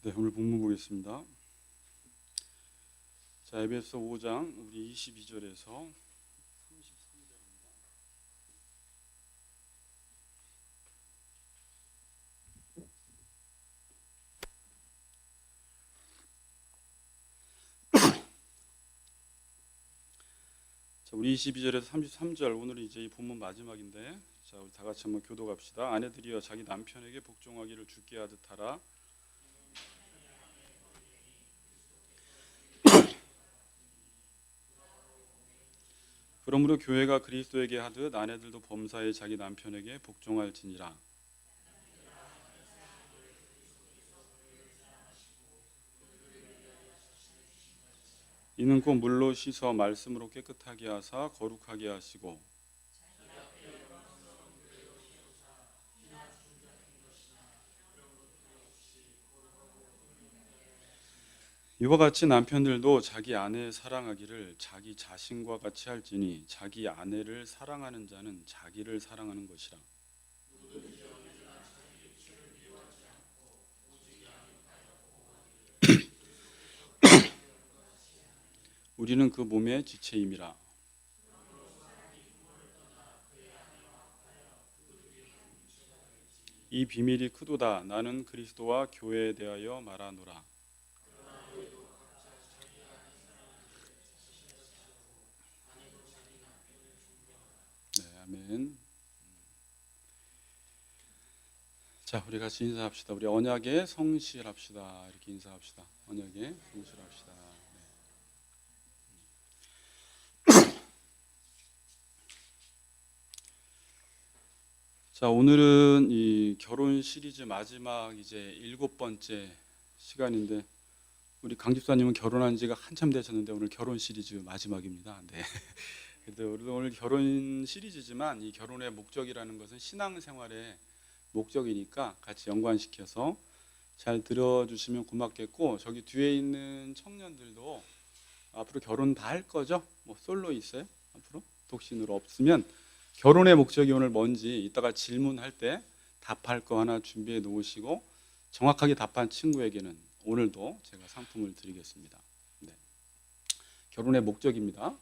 네, 오늘 본문 보겠습니다. 자, 에베소 5장 우리 22절에서 33절입니다. 자, 우리 22절에서 33절 오늘은 이제 이 본문 마지막인데, 자, 우리 다 같이 한번 교독합시다. 아내들이여 자기 남편에게 복종하기를 주께 하듯 하라. 그러므로 교회가 그리스도에게 하듯 아내들도 범사에 자기 남편에게 복종할지니라. 이는 곧 물로 씻어 말씀으로 깨끗하게 하사 거룩하게 하시고, 이와 같이 남편들도 자기 아내 사랑하기를 자기 자신과 같이 할지니 자기 아내를 사랑하는 자는 자기를 사랑하는 것이라. 우리는 그 몸의 지체임이라. 이 비밀이 크도다. 나는 그리스도와 교회에 대하여 말하노라. 네, 아멘. 자, 우리 같이 인사합시다. 우리 언약의 성실합시다. 이렇게 인사합시다. 언약의 성실합시다. 자, 오늘은 이 결혼 시리즈 마지막 이제 7번째 시간인데, 우리 강 집사님은 결혼한 지가 한참 되셨는데 오늘 결혼 시리즈 마지막입니다. 네. 그래도 우리도 오늘 결혼 시리즈지만 이 결혼의 목적이라는 것은 신앙생활의 목적이니까 같이 연관시켜서 잘 들어주시면 고맙겠고, 저기 뒤에 있는 청년들도 앞으로 결혼 다 할 거죠? 뭐 솔로 있어요? 앞으로 독신으로 없으면 결혼의 목적이 오늘 뭔지 이따가 질문할 때 답할 거 하나 준비해 놓으시고, 정확하게 답한 친구에게는 오늘도 제가 상품을 드리겠습니다. 네. 결혼의 목적입니다.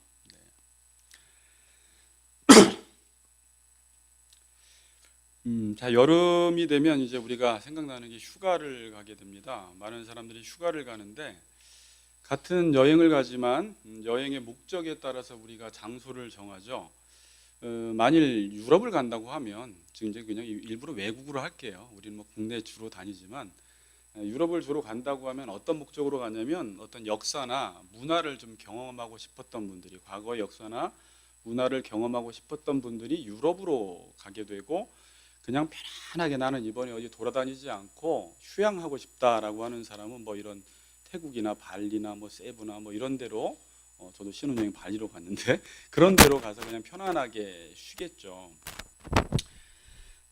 네. 자, 여름이 되면 이제 우리가 생각나는 게 휴가를 가게 됩니다. 많은 사람들이 휴가를 가는데 같은 여행을 가지만 여행의 목적에 따라서 우리가 장소를 정하죠. 만일 유럽을 간다고 하면 지금 이제 그냥 일부러 외국으로 할게요. 우리는 뭐 국내 주로 다니지만 유럽을 주로 간다고 하면 어떤 목적으로 가냐면 어떤 역사나 문화를 좀 경험하고 싶었던 분들이, 과거의 역사나 문화를 경험하고 싶었던 분들이 유럽으로 가게 되고, 그냥 편안하게 나는 이번에 어디 돌아다니지 않고 휴양하고 싶다라고 하는 사람은 뭐 이런 태국이나 발리나 뭐 세부나 뭐 이런 데로, 저도 신혼여행 발리로 갔는데 그런 데로 가서 그냥 편안하게 쉬겠죠.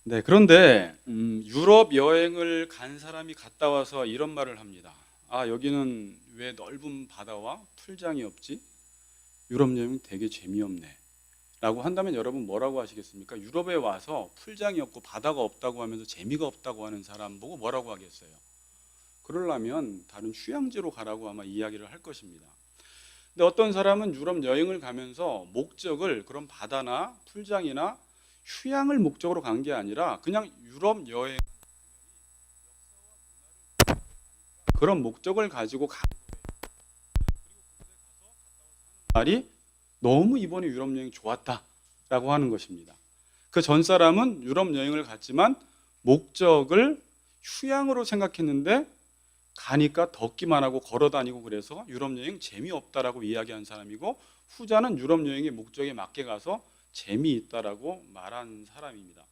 네, 그런데 유럽 여행을 간 사람이 갔다 와서 이런 말을 합니다. 아, 여기는 왜 넓은 바다와 풀장이 없지? 유럽 여행 되게 재미없네 라고 한다면 여러분 뭐라고 하시겠습니까? 유럽에 와서 풀장이 없고 바다가 없다고 하면서 재미가 없다고 하는 사람 보고 뭐라고 하겠어요? 그러려면 다른 휴양지로 가라고 아마 이야기를 할 것입니다. 근데 어떤 사람은 유럽 여행을 가면서 목적을 그런 바다나 풀장이나 휴양을 목적으로 간 게 아니라 그냥 유럽 여행, 그런 목적을 가지고 간 말이 너무 이번에 유럽 여행 좋았다라고 하는 것입니다. 그 전 사람은 유럽 여행을 갔지만 목적을 휴양으로 생각했는데 가니까 덥기만 하고 걸어다니고 그래서 유럽 여행 재미없다라고 이야기한 사람이고, 후자는 유럽 여행의 목적에 맞게 가서 재미있다라고 말한 사람입니다.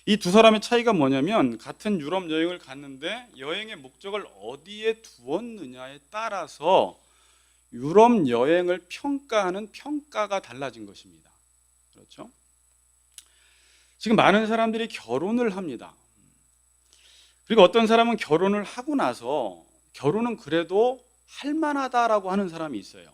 이 두 사람의 차이가 뭐냐면, 같은 유럽 여행을 갔는데 여행의 목적을 어디에 두었느냐에 따라서 유럽 여행을 평가하는 평가가 달라진 것입니다. 그렇죠? 지금 많은 사람들이 결혼을 합니다. 그리고 어떤 사람은 결혼을 하고 나서 결혼은 그래도 할만하다라고 하는 사람이 있어요.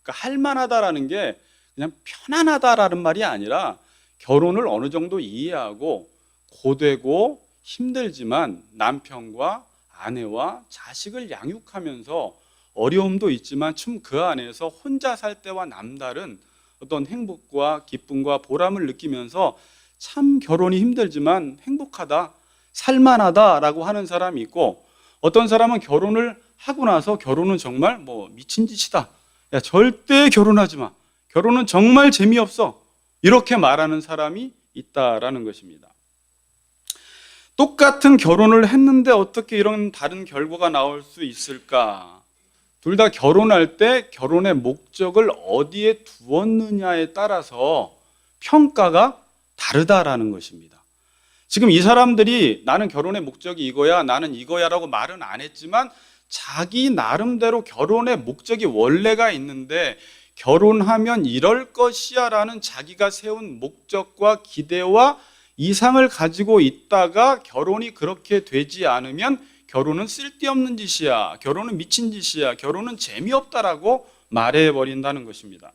그러니까 할만하다라는 게 그냥 편안하다라는 말이 아니라 결혼을 어느 정도 이해하고 고되고 힘들지만 남편과 아내와 자식을 양육하면서 어려움도 있지만 참 그 안에서 혼자 살 때와 남다른 어떤 행복과 기쁨과 보람을 느끼면서 참 결혼이 힘들지만 행복하다, 살만하다라고 하는 사람이 있고, 어떤 사람은 결혼을 하고 나서 결혼은 정말 미친 짓이다, 야 절대 결혼하지 마, 결혼은 정말 재미없어, 이렇게 말하는 사람이 있다라는 것입니다. 똑같은 결혼을 했는데 어떻게 이런 다른 결과가 나올 수 있을까? 둘 다 결혼할 때 결혼의 목적을 어디에 두었느냐에 따라서 평가가 다르다라는 것입니다. 지금 이 사람들이 나는 결혼의 목적이 이거야, 나는 이거야 라고 말은 안 했지만 자기 나름대로 결혼의 목적이 원래가 있는데, 결혼하면 이럴 것이야 라는 자기가 세운 목적과 기대와 이상을 가지고 있다가 결혼이 그렇게 되지 않으면 결혼은 쓸데없는 짓이야, 결혼은 미친 짓이야, 결혼은 재미없다라고 말해버린다는 것입니다.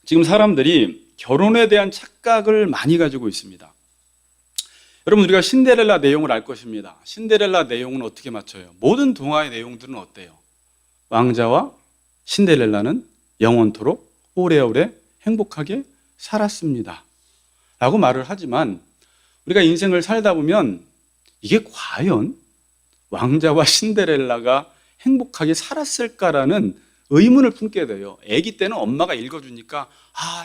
지금 사람들이 결혼에 대한 착각을 많이 가지고 있습니다. 여러분, 우리가 신데렐라 내용을 알 것입니다. 신데렐라 내용은 어떻게 맞춰요? 모든 동화의 내용들은 어때요? 왕자와 신데렐라는 영원토록 오래오래 행복하게 살았습니다 라고 말을 하지만, 우리가 인생을 살다 보면 이게 과연 왕자와 신데렐라가 행복하게 살았을까라는 의문을 품게 돼요. 아기 때는 엄마가 읽어주니까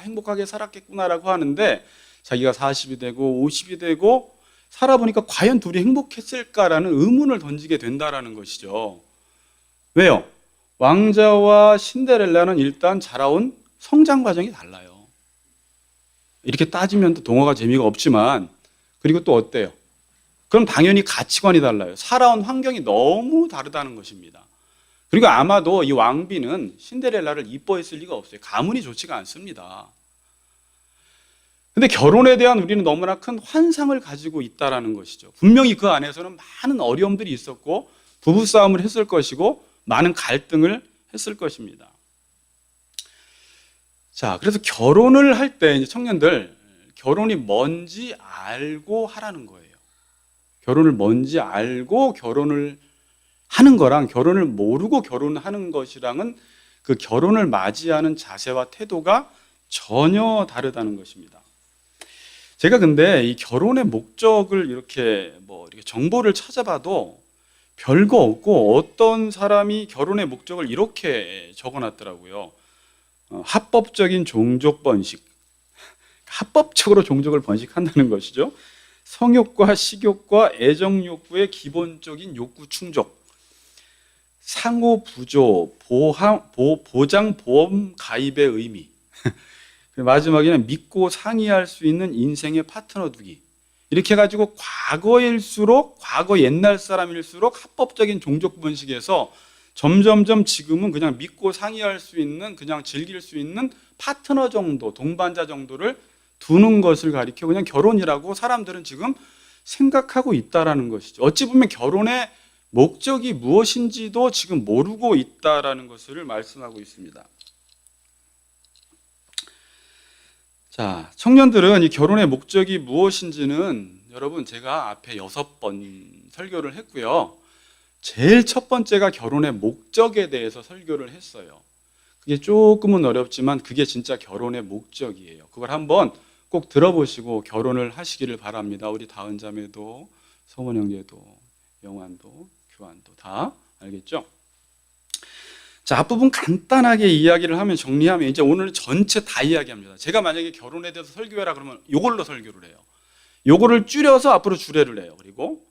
행복하게 살았겠구나라고 하는데, 자기가 40이 되고 50이 되고 살아보니까 과연 둘이 행복했을까라는 의문을 던지게 된다라는 것이죠. 왜요? 왕자와 신데렐라는 일단 자라온 성장 과정이 달라요. 이렇게 따지면 또 동화가 재미가 없지만, 그리고 또 어때요? 그럼 당연히 가치관이 달라요. 살아온 환경이 너무 다르다는 것입니다. 그리고 아마도 이 왕비는 신데렐라를 이뻐했을 리가 없어요. 가문이 좋지가 않습니다. 근데 결혼에 대한 우리는 너무나 큰 환상을 가지고 있다는 것이죠. 분명히 그 안에서는 많은 어려움들이 있었고 부부싸움을 했을 것이고 많은 갈등을 했을 것입니다. 자, 그래서 결혼을 할 때 이제 청년들, 결혼이 뭔지 알고 하라는 거예요. 결혼을 뭔지 알고 결혼을 하는 거랑 결혼을 모르고 결혼하는 것이랑은 그 결혼을 맞이하는 자세와 태도가 전혀 다르다는 것입니다. 제가 근데 이 결혼의 목적을 이렇게 정보를 찾아봐도 별거 없고, 어떤 사람이 결혼의 목적을 이렇게 적어놨더라고요. 합법적인 종족 번식. 합법적으로 종족을 번식한다는 것이죠. 성욕과 식욕과 애정 욕구의 기본적인 욕구 충족, 상호 부조, 보장 보험 가입의 의미, 마지막에는 믿고 상의할 수 있는 인생의 파트너 두기. 이렇게 해가지고 과거 옛날 사람일수록 합법적인 종족 번식에서 점점점 지금은 그냥 믿고 상의할 수 있는, 그냥 즐길 수 있는 파트너 정도, 동반자 정도를 두는 것을 가리켜 그냥 결혼이라고 사람들은 지금 생각하고 있다라는 것이죠. 어찌 보면 결혼의 목적이 무엇인지도 지금 모르고 있다라는 것을 말씀하고 있습니다. 자, 청년들은 이 결혼의 목적이 무엇인지는 여러분, 제가 앞에 6번 설교를 했고요. 제일 첫 번째가 결혼의 목적에 대해서 설교를 했어요. 그게 조금은 어렵지만 그게 진짜 결혼의 목적이에요. 그걸 한번 꼭 들어보시고 결혼을 하시기를 바랍니다. 우리 다은 자매도, 성원 형제도, 영환도, 교환도 다 알겠죠? 자, 앞부분 간단하게 이야기를 하면, 정리하면 이제 오늘 전체 다 이야기합니다. 제가 만약에 결혼에 대해서 설교해라 그러면 이걸로 설교를 해요. 요거를 줄여서 앞으로 주례를 해요. 그리고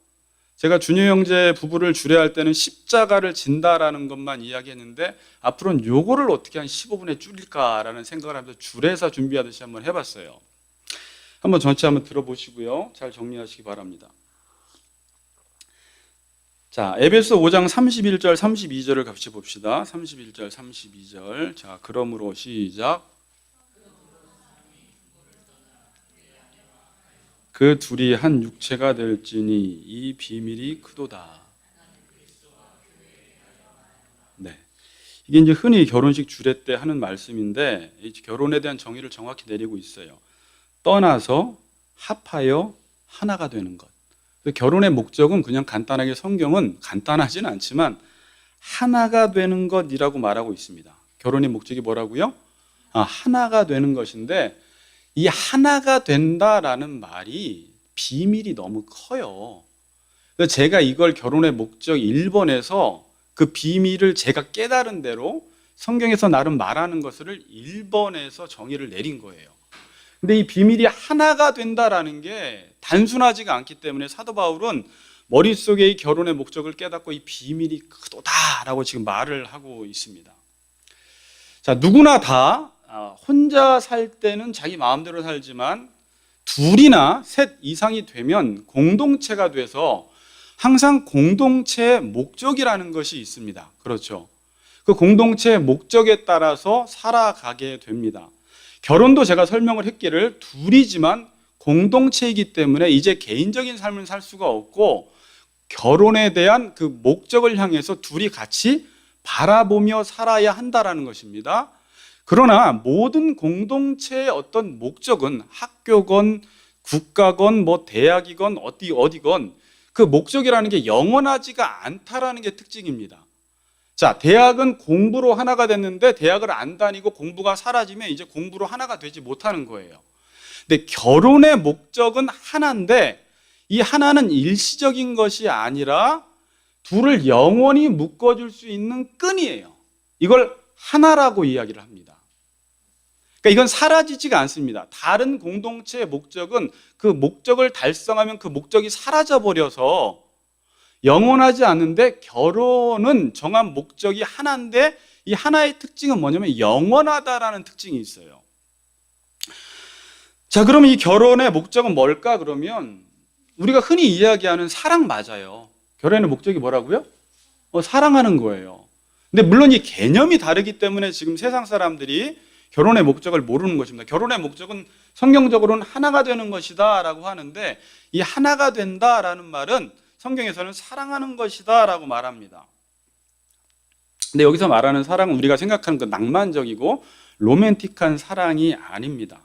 제가 준효 형제 부부를 주례할 때는 십자가를 진다라는 것만 이야기했는데, 앞으로는 요거를 어떻게 한 15분에 줄일까라는 생각을 하면서 주례사 준비하듯이 한번 해봤어요. 한번 전체 한번 들어보시고요. 잘 정리하시기 바랍니다. 자, 에베소 5장 31절 32절을 같이 봅시다. 31절 32절. 자, 그러므로 시작. 그 둘이 한 육체가 될지니 이 비밀이 크도다. 네, 이게 이제 흔히 결혼식 주례 때 하는 말씀인데, 이 결혼에 대한 정의를 정확히 내리고 있어요. 떠나서 합하여 하나가 되는 것. 결혼의 목적은 그냥 간단하게 성경은 간단하진 않지만 하나가 되는 것이라고 말하고 있습니다. 결혼의 목적이 뭐라고요? 하나가 되는 것인데 이 하나가 된다라는 말이 비밀이 너무 커요. 그래서 제가 이걸 결혼의 목적 1번에서 그 비밀을 제가 깨달은 대로 성경에서 나름 말하는 것을 1번에서 정의를 내린 거예요. 근데 이 비밀이 하나가 된다라는 게 단순하지가 않기 때문에 사도 바울은 머릿속에 이 결혼의 목적을 깨닫고 이 비밀이 크도다라고 지금 말을 하고 있습니다. 자, 누구나 다 혼자 살 때는 자기 마음대로 살지만 둘이나 셋 이상이 되면 공동체가 돼서 항상 공동체의 목적이라는 것이 있습니다. 그렇죠. 그 공동체의 목적에 따라서 살아가게 됩니다. 결혼도 제가 설명을 했기를 둘이지만 공동체이기 때문에 이제 개인적인 삶을 살 수가 없고 결혼에 대한 그 목적을 향해서 둘이 같이 바라보며 살아야 한다라는 것입니다. 그러나 모든 공동체의 어떤 목적은 학교건 국가건 뭐 대학이건 어디건 그 목적이라는 게 영원하지가 않다라는 게 특징입니다. 자, 대학은 공부로 하나가 됐는데 대학을 안 다니고 공부가 사라지면 이제 공부로 하나가 되지 못하는 거예요. 근데 결혼의 목적은 하나인데 이 하나는 일시적인 것이 아니라 둘을 영원히 묶어줄 수 있는 끈이에요. 이걸 하나라고 이야기를 합니다. 그러니까 이건 사라지지가 않습니다. 다른 공동체의 목적은 그 목적을 달성하면 그 목적이 사라져버려서 영원하지 않는데 결혼은 정한 목적이 하나인데 이 하나의 특징은 뭐냐면 영원하다라는 특징이 있어요. 자, 그러면 이 결혼의 목적은 뭘까? 그러면 우리가 흔히 이야기하는 사랑 맞아요. 결혼의 목적이 뭐라고요? 사랑하는 거예요. 근데 물론 이 개념이 다르기 때문에 지금 세상 사람들이 결혼의 목적을 모르는 것입니다. 결혼의 목적은 성경적으로는 하나가 되는 것이다 라고 하는데 이 하나가 된다라는 말은 성경에서는 사랑하는 것이다 라고 말합니다. 근데 여기서 말하는 사랑은 우리가 생각하는 그 낭만적이고 로맨틱한 사랑이 아닙니다.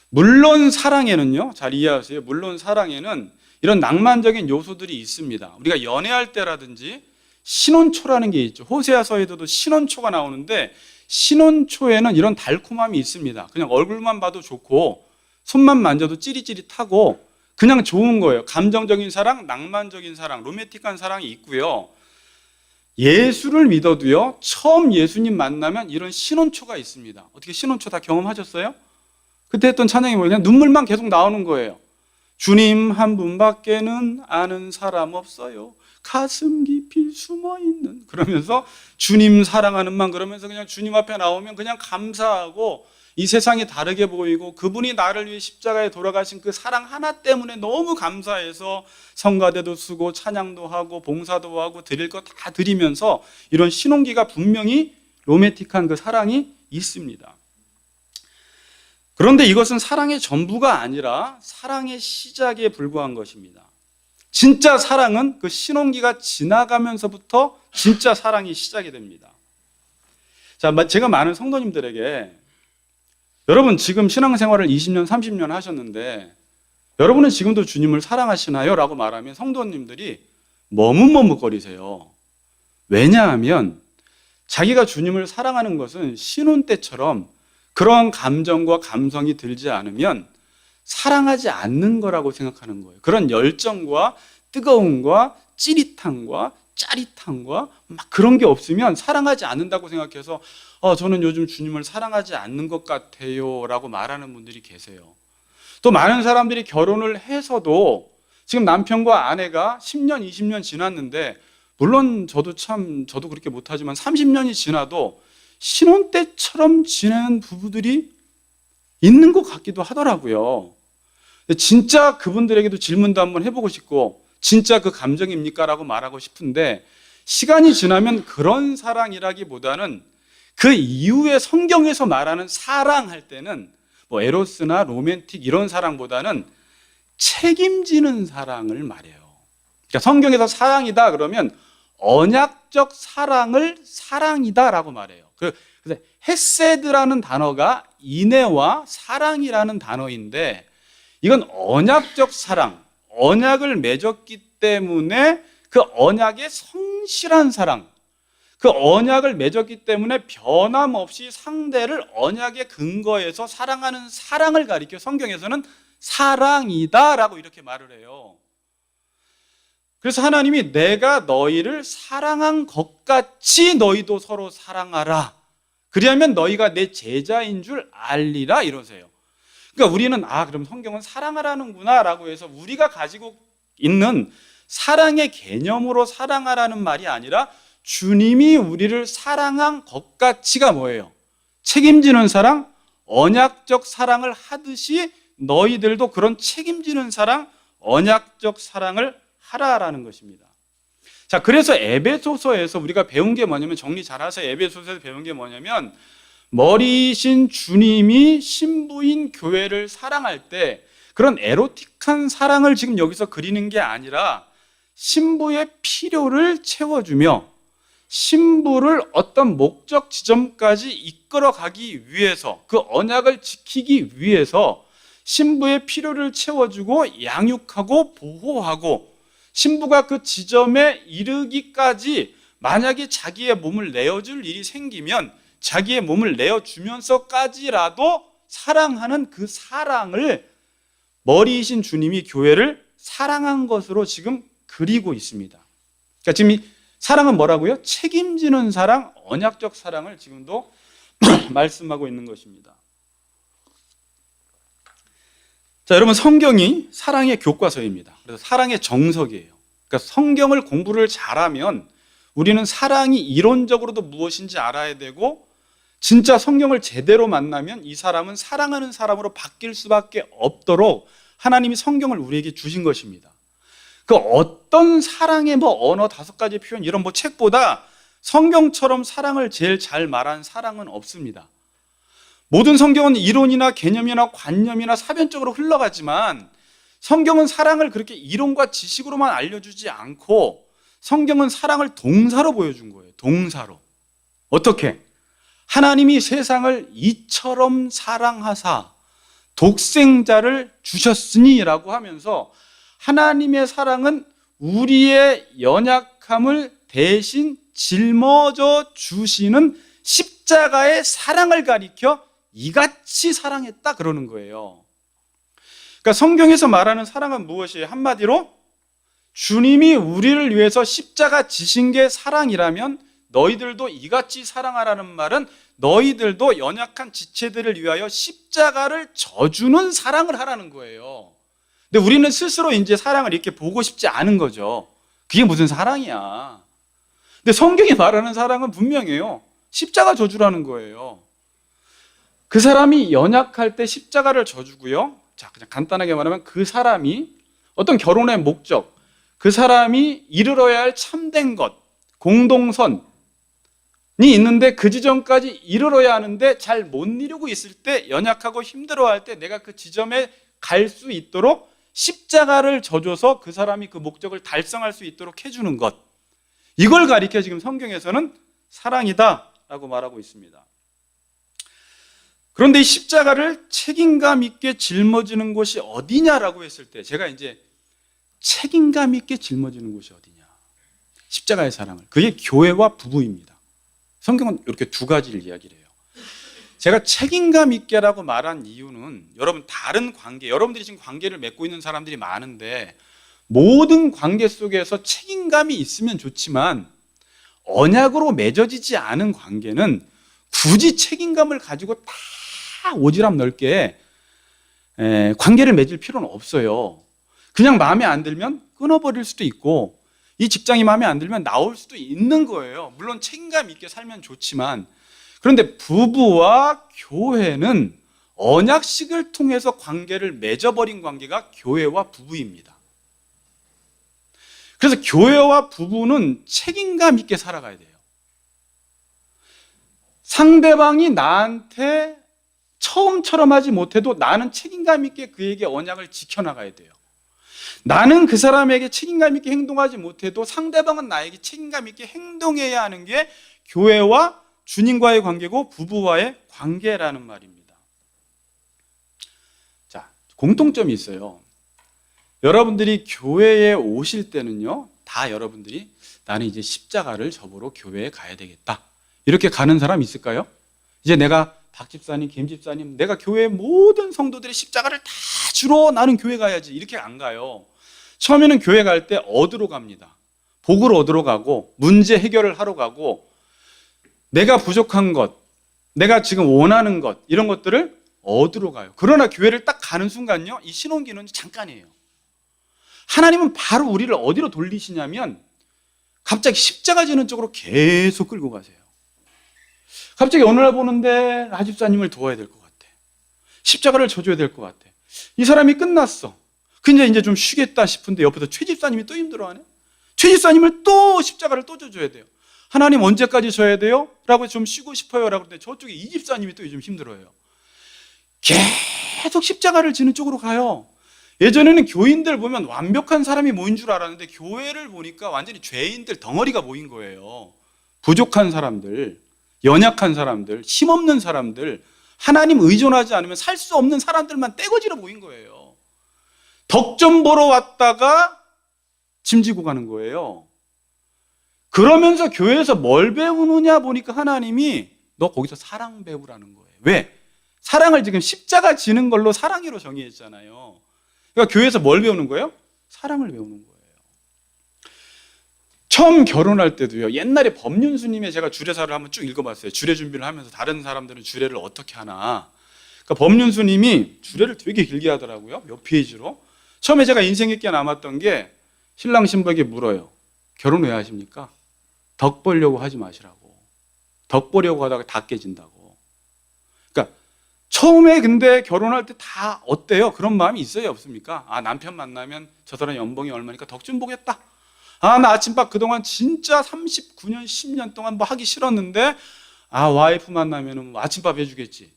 물론 사랑에는요, 잘 이해하세요. 물론 사랑에는 이런 낭만적인 요소들이 있습니다. 우리가 연애할 때라든지 신혼초라는 게 있죠. 호세아서에도 신혼초가 나오는데 신혼초에는 이런 달콤함이 있습니다. 그냥 얼굴만 봐도 좋고 손만 만져도 찌릿찌릿하고 그냥 좋은 거예요. 감정적인 사랑, 낭만적인 사랑, 로맨틱한 사랑이 있고요. 예수를 믿어도요, 처음 예수님 만나면 이런 신혼초가 있습니다. 어떻게 신혼초 다 경험하셨어요? 그때 했던 찬양이 뭐예요? 그냥 눈물만 계속 나오는 거예요. 주님 한 분밖에는 아는 사람 없어요. 가슴 깊이 숨어있는, 그러면서 주님 사랑하는 만, 그러면서 그냥 주님 앞에 나오면 그냥 감사하고 이 세상이 다르게 보이고 그분이 나를 위해 십자가에 돌아가신 그 사랑 하나 때문에 너무 감사해서 성가대도 쓰고 찬양도 하고 봉사도 하고 드릴 거 다 드리면서 이런 신혼기가 분명히 로맨틱한 그 사랑이 있습니다. 그런데 이것은 사랑의 전부가 아니라 사랑의 시작에 불과한 것입니다. 진짜 사랑은 그 신혼기가 지나가면서부터 진짜 사랑이 시작이 됩니다. 자, 제가 많은 성도님들에게 여러분 지금 신앙생활을 20년, 30년 하셨는데 여러분은 지금도 주님을 사랑하시나요? 라고 말하면 성도님들이 머뭇머뭇거리세요. 왜냐하면 자기가 주님을 사랑하는 것은 신혼 때처럼 그런 감정과 감성이 들지 않으면 사랑하지 않는 거라고 생각하는 거예요. 그런 열정과 뜨거움과 찌릿함과 짜릿함과 막 그런 게 없으면 사랑하지 않는다고 생각해서 저는 요즘 주님을 사랑하지 않는 것 같아요 라고 말하는 분들이 계세요. 또 많은 사람들이 결혼을 해서도 지금 남편과 아내가 10년, 20년 지났는데 물론 저도 그렇게 못하지만 30년이 지나도 신혼 때처럼 지내는 부부들이 있는 것 같기도 하더라고요. 진짜 그분들에게도 질문도 한번 해보고 싶고 진짜 그 감정입니까? 라고 말하고 싶은데 시간이 지나면 그런 사랑이라기보다는 그 이후에 성경에서 말하는 사랑할 때는 뭐 에로스나 로맨틱 이런 사랑보다는 책임지는 사랑을 말해요. 그러니까 성경에서 사랑이다 그러면 언약적 사랑을 사랑이다 라고 말해요. 그래서 헤세드라는 단어가 인애와 사랑이라는 단어인데 이건 언약적 사랑, 언약을 맺었기 때문에 그 언약의 성실한 사랑, 그 언약을 맺었기 때문에 변함없이 상대를 언약의 근거에서 사랑하는 사랑을 가리켜 성경에서는 사랑이다라고 이렇게 말을 해요. 그래서 하나님이 내가 너희를 사랑한 것 같이 너희도 서로 사랑하라. 그리하면 너희가 내 제자인 줄 알리라 이러세요. 그러니까 우리는 그럼 성경은 사랑하라는구나 라고 해서 우리가 가지고 있는 사랑의 개념으로 사랑하라는 말이 아니라 주님이 우리를 사랑한 것 같이가 뭐예요? 책임지는 사랑, 언약적 사랑을 하듯이 너희들도 그런 책임지는 사랑, 언약적 사랑을 하라라는 것입니다. 자, 그래서 에베소서에서 우리가 배운 게 뭐냐면, 정리 잘 하세요. 에베소서에서 배운 게 뭐냐면, 머리이신 주님이 신부인 교회를 사랑할 때 그런 에로틱한 사랑을 지금 여기서 그리는 게 아니라 신부의 필요를 채워주며 신부를 어떤 목적 지점까지 이끌어 가기 위해서, 그 언약을 지키기 위해서 신부의 필요를 채워주고 양육하고 보호하고, 신부가 그 지점에 이르기까지 만약에 자기의 몸을 내어줄 일이 생기면 자기의 몸을 내어주면서까지라도 사랑하는 그 사랑을 머리이신 주님이 교회를 사랑한 것으로 지금 그리고 있습니다. 그러니까 지금 이 사랑은 뭐라고요? 책임지는 사랑, 언약적 사랑을 지금도 말씀하고 있는 것입니다. 자, 여러분, 성경이 사랑의 교과서입니다. 그래서 사랑의 정석이에요. 그러니까 성경을 공부를 잘하면 우리는 사랑이 이론적으로도 무엇인지 알아야 되고, 진짜 성경을 제대로 만나면 이 사람은 사랑하는 사람으로 바뀔 수밖에 없도록 하나님이 성경을 우리에게 주신 것입니다. 그 어떤 사랑의 언어 5가지 표현 이런 책보다 성경처럼 사랑을 제일 잘 말한 사랑은 없습니다. 모든 성경은 이론이나 개념이나 관념이나 사변적으로 흘러가지만 성경은 사랑을 그렇게 이론과 지식으로만 알려주지 않고 성경은 사랑을 동사로 보여준 거예요. 동사로. 어떻게? 하나님이 세상을 이처럼 사랑하사 독생자를 주셨으니라고 하면서 하나님의 사랑은 우리의 연약함을 대신 짊어져 주시는 십자가의 사랑을 가리켜 이같이 사랑했다 그러는 거예요. 그러니까 성경에서 말하는 사랑은 무엇이에요? 한마디로 주님이 우리를 위해서 십자가 지신 게 사랑이라면 너희들도 이같이 사랑하라는 말은 너희들도 연약한 지체들을 위하여 십자가를 져주는 사랑을 하라는 거예요. 근데 우리는 스스로 이제 사랑을 이렇게 보고 싶지 않은 거죠. 그게 무슨 사랑이야. 근데 성경이 말하는 사랑은 분명해요. 십자가 져주라는 거예요. 그 사람이 연약할 때 십자가를 져주고요. 자, 그냥 간단하게 말하면 그 사람이 어떤 결혼의 목적, 그 사람이 이르러야 할 참된 것, 공동선이 있는데 그 지점까지 이르러야 하는데 잘 못 이루고 있을 때, 연약하고 힘들어할 때 내가 그 지점에 갈 수 있도록 십자가를 져줘서 그 사람이 그 목적을 달성할 수 있도록 해주는 것, 이걸 가리켜 지금 성경에서는 사랑이다라고 말하고 있습니다. 그런데 이 십자가를 책임감 있게 짊어지는 곳이 어디냐라고 했을 때, 제가 이제 책임감 있게 짊어지는 곳이 어디냐, 십자가의 사랑을, 그게 교회와 부부입니다. 성경은 이렇게 2가지를 이야기를 해요. 제가 책임감 있게라고 말한 이유는, 여러분 다른 관계, 여러분들이 지금 관계를 맺고 있는 사람들이 많은데 모든 관계 속에서 책임감이 있으면 좋지만 언약으로 맺어지지 않은 관계는 굳이 책임감을 가지고 다 오지랖 넓게 관계를 맺을 필요는 없어요. 그냥 마음에 안 들면 끊어버릴 수도 있고, 이 직장이 마음에 안 들면 나올 수도 있는 거예요. 물론 책임감 있게 살면 좋지만, 그런데 부부와 교회는 언약식을 통해서 관계를 맺어버린 관계가 교회와 부부입니다. 그래서 교회와 부부는 책임감 있게 살아가야 돼요. 상대방이 나한테 처음처럼 하지 못해도 나는 책임감 있게 그에게 언약을 지켜나가야 돼요. 나는 그 사람에게 책임감 있게 행동하지 못해도 상대방은 나에게 책임감 있게 행동해야 하는 게 교회와 주님과의 관계고 부부와의 관계라는 말입니다. 자, 공통점이 있어요. 여러분들이 교회에 오실 때는요, 다 여러분들이 나는 이제 십자가를 접으러 교회에 가야 되겠다, 이렇게 가는 사람 있을까요? 이제 내가 박 집사님, 김 집사님, 내가 교회 모든 성도들의 십자가를 다 주러 나는 교회 가야지, 이렇게 안 가요. 처음에는 교회 갈 때 얻으러 갑니다. 복을 얻으러 가고 문제 해결을 하러 가고 내가 부족한 것, 내가 지금 원하는 것, 이런 것들을 얻으러 가요. 그러나 교회를 딱 가는 순간요, 이 신혼기는 잠깐이에요. 하나님은 바로 우리를 어디로 돌리시냐면 갑자기 십자가 지는 쪽으로 계속 끌고 가세요. 갑자기 어느 날 보는데 라집사님을 도와야 될 것 같아. 십자가를 져줘야 될 것 같아. 이 사람이 끝났어. 근데 이제 좀 쉬겠다 싶은데 옆에서 최 집사님이 또 힘들어하네. 최 집사님을 또 십자가를 또 져줘야 돼요. 하나님 언제까지 져야 돼요? 라고 좀 쉬고 싶어요 라고 그러는데 저쪽에 이 집사님이 또 요즘 힘들어요. 계속 십자가를 지는 쪽으로 가요. 예전에는 교인들 보면 완벽한 사람이 모인 줄 알았는데 교회를 보니까 완전히 죄인들 덩어리가 모인 거예요. 부족한 사람들, 연약한 사람들, 힘없는 사람들, 하나님 의존하지 않으면 살 수 없는 사람들만 떼거지로 모인 거예요. 덕 좀 보러 왔다가 짐 지고 가는 거예요. 그러면서 교회에서 뭘 배우느냐 보니까 하나님이 너 거기서 사랑 배우라는 거예요. 왜? 사랑을 지금 십자가 지는 걸로 사랑이로 정의했잖아요. 그러니까 교회에서 뭘 배우는 거예요? 사랑을 배우는 거예요. 처음 결혼할 때도요, 옛날에 법륜스님의 제가 주례사를 한번 쭉 읽어봤어요. 주례 준비를 하면서 다른 사람들은 주례를 어떻게 하나. 그러니까 법륜스님이 주례를 되게 길게 하더라고요. 몇 페이지로. 처음에 제가 인생 깊게 남았던 게 신랑 신부에게 물어요. 결혼 왜 하십니까? 덕 보려고 하지 마시라고. 덕 보려고 하다가 다 깨진다고. 그러니까 처음에 근데 결혼할 때 다 어때요? 그런 마음이 있어요, 없습니까? 아, 남편 만나면 저 사람 연봉이 얼마니까 덕 좀 보겠다. 아, 나 아침밥 그동안 진짜 39년, 10년 동안 뭐 하기 싫었는데 아, 와이프 만나면 뭐 아침밥 해주겠지.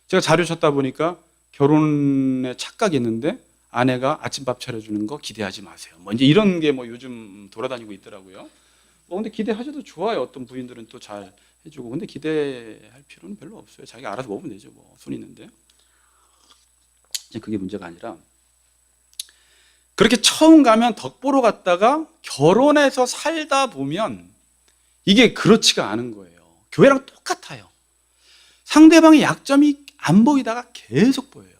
제가 자료 찾다 보니까 결혼에 착각이 있는데 아내가 아침밥 차려주는 거 기대하지 마세요. 뭐 이제 이런 게 뭐 요즘 돌아다니고 있더라고요. 뭐 근데 기대하셔도 좋아요. 어떤 부인들은 또 잘 해주고. 근데 기대할 필요는 별로 없어요. 자기가 알아서 먹으면 되죠. 뭐 손 있는데. 이제 그게 문제가 아니라 그렇게 처음 가면 덕 보러 갔다가 결혼해서 살다 보면 이게 그렇지가 않은 거예요. 교회랑 똑같아요. 상대방의 약점이 안 보이다가 계속 보여요.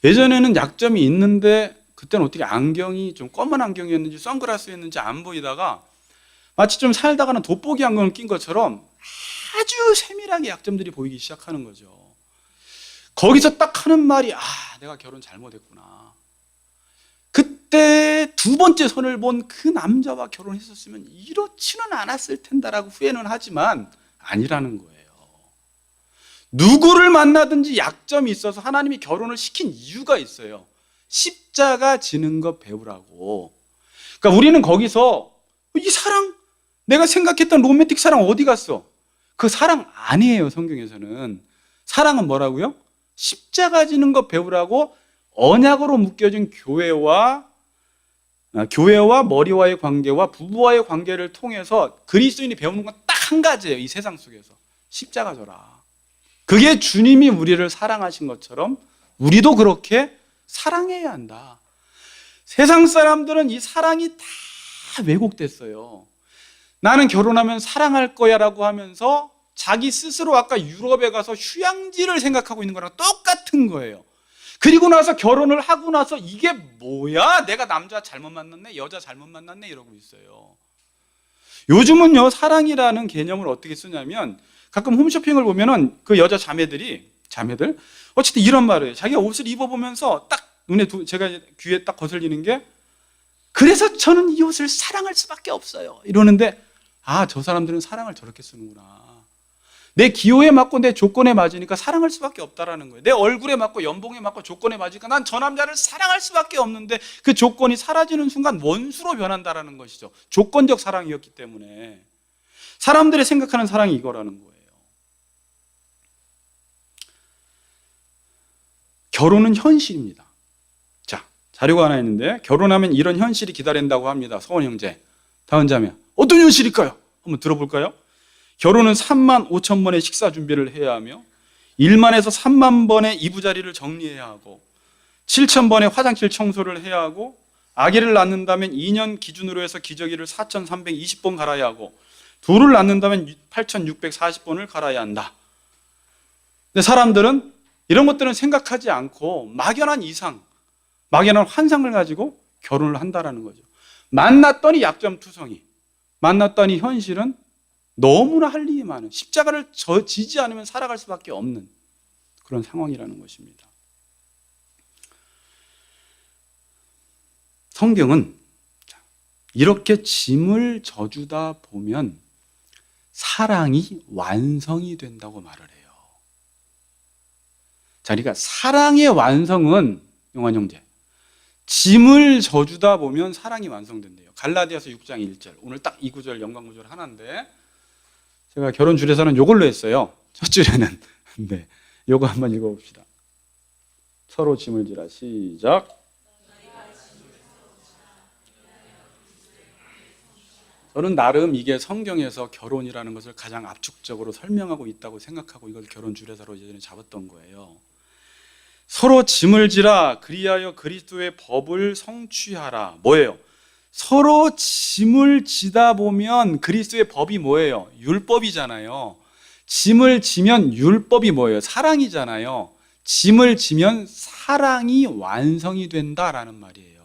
예전에는 약점이 있는데 그때는 어떻게 안경이 좀 검은 안경이었는지 선글라스였는지 안 보이다가 마치 좀 살다가는 돋보기 안경을 낀 것처럼 아주 세밀하게 약점들이 보이기 시작하는 거죠. 거기서 딱 하는 말이 내가 결혼 잘못했구나. 그때 두 번째 선을 본 그 남자와 결혼했었으면 이렇지는 않았을 텐다라고 후회는 하지만 아니라는 거예요. 누구를 만나든지 약점이 있어서 하나님이 결혼을 시킨 이유가 있어요. 십자가 지는 거 배우라고. 그러니까 우리는 거기서 이 사랑, 내가 생각했던 로맨틱 사랑 어디 갔어? 그 사랑 아니에요. 성경에서는. 사랑은 뭐라고요? 십자가 지는 거 배우라고 언약으로 묶여진 교회와 머리와의 관계와 부부와의 관계를 통해서 그리스도인이 배우는 건 딱 한 가지예요. 이 세상 속에서. 십자가 져라. 그게 주님이 우리를 사랑하신 것처럼 우리도 그렇게 사랑해야 한다. 세상 사람들은 이 사랑이 다 왜곡됐어요. 나는 결혼하면 사랑할 거야 라고 하면서 자기 스스로 아까 유럽에 가서 휴양지를 생각하고 있는 거랑 똑같은 거예요. 그리고 나서 결혼을 하고 나서 이게 뭐야? 내가 남자 잘못 만났네? 여자 잘못 만났네? 이러고 있어요. 요즘은요, 사랑이라는 개념을 어떻게 쓰냐면 가끔 홈쇼핑을 보면은 그 여자 자매들 어쨌든 이런 말을 해요. 자기가 옷을 입어보면서 딱 눈에 제가 귀에 딱 거슬리는 게 그래서 저는 이 옷을 사랑할 수밖에 없어요. 이러는데 저 사람들은 사랑을 저렇게 쓰는구나. 내 기호에 맞고 내 조건에 맞으니까 사랑할 수밖에 없다라는 거예요. 내 얼굴에 맞고 연봉에 맞고 조건에 맞으니까 난 저 남자를 사랑할 수밖에 없는데 그 조건이 사라지는 순간 원수로 변한다라는 것이죠. 조건적 사랑이었기 때문에. 사람들이 생각하는 사랑이 이거라는 거예요. 결혼은 현실입니다. 자, 자료가 하나 있는데 결혼하면 이런 현실이 기다린다고 합니다. 서원 형제, 다은 자매. 어떤 현실일까요? 한번 들어볼까요? 결혼은 35,000번의 식사 준비를 해야 하며 1만 에서 3만 번의 이부자리를 정리해야 하고 7,000번의 화장실 청소를 해야 하고 아기를 낳는다면 2년 기준으로 해서 기저귀를 4,320번 갈아야 하고 둘을 낳는다면 8,640번을 갈아야 한다. 근데 사람들은 이런 것들은 생각하지 않고 막연한 이상, 막연한 환상을 가지고 결혼을 한다라는 거죠. 만났더니 약점투성이, 만났더니 현실은 너무나 할 일이 많은, 십자가를 지지 않으면 살아갈 수밖에 없는 그런 상황이라는 것입니다. 성경은 이렇게 짐을 져주다 보면 사랑이 완성이 된다고 말을 해요. 자, 그러니까 사랑의 완성은, 용환 형제, 짐을 져주다 보면 사랑이 완성된대요. 갈라디아서 6장 1절. 오늘 딱 이 구절, 연관 구절 하나인데 제가 결혼 주례서는 이걸로 했어요. 첫 줄에는. 네, 요거 한번 읽어봅시다. 서로 짐을 지라. 시작. 저는 나름 이게 성경에서 결혼이라는 것을 가장 압축적으로 설명하고 있다고 생각하고 이걸 결혼 주례서로 예전에 잡았던 거예요. 서로 짐을 지라 그리하여 그리스도의 법을 성취하라. 뭐예요? 서로 짐을 지다 보면 그리스도의 법이 뭐예요? 율법이잖아요. 짐을 지면 율법이 뭐예요? 사랑이잖아요. 짐을 지면 사랑이 완성이 된다라는 말이에요.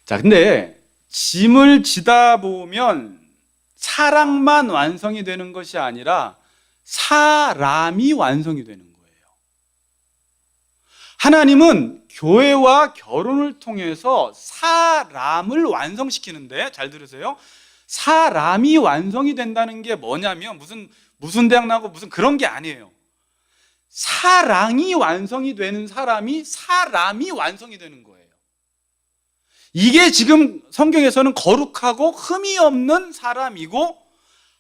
자, 근데 짐을 지다 보면 사랑만 완성이 되는 것이 아니라 사람이 완성이 되는 거예요. 하나님은 교회와 결혼을 통해서 사람을 완성시키는데, 잘 들으세요. 사람이 완성이 된다는 게 뭐냐면 무슨 대학 나오고 무슨 그런 게 아니에요. 사랑이 완성이 되는 사람이 완성이 되는 거예요. 이게 지금 성경에서는 거룩하고 흠이 없는 사람이고,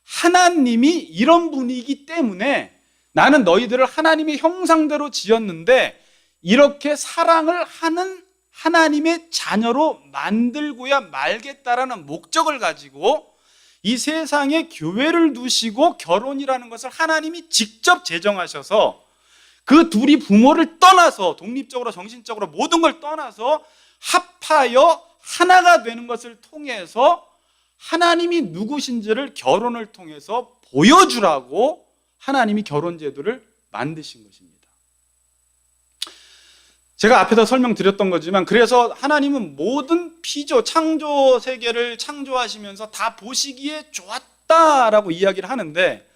하나님이 이런 분이기 때문에 나는 너희들을 하나님의 형상대로 지었는데 이렇게 사랑을 하는 하나님의 자녀로 만들고야 말겠다라는 목적을 가지고 이 세상에 교회를 두시고 결혼이라는 것을 하나님이 직접 제정하셔서 그 둘이 부모를 떠나서 독립적으로 정신적으로 모든 걸 떠나서 합하여 하나가 되는 것을 통해서 하나님이 누구신지를 결혼을 통해서 보여주라고 하나님이 결혼 제도를 만드신 것입니다. 제가 앞에서 설명드렸던 거지만, 그래서 하나님은 모든 피조, 창조 세계를 창조하시면서 다 보시기에 좋았다라고 이야기를 하는데,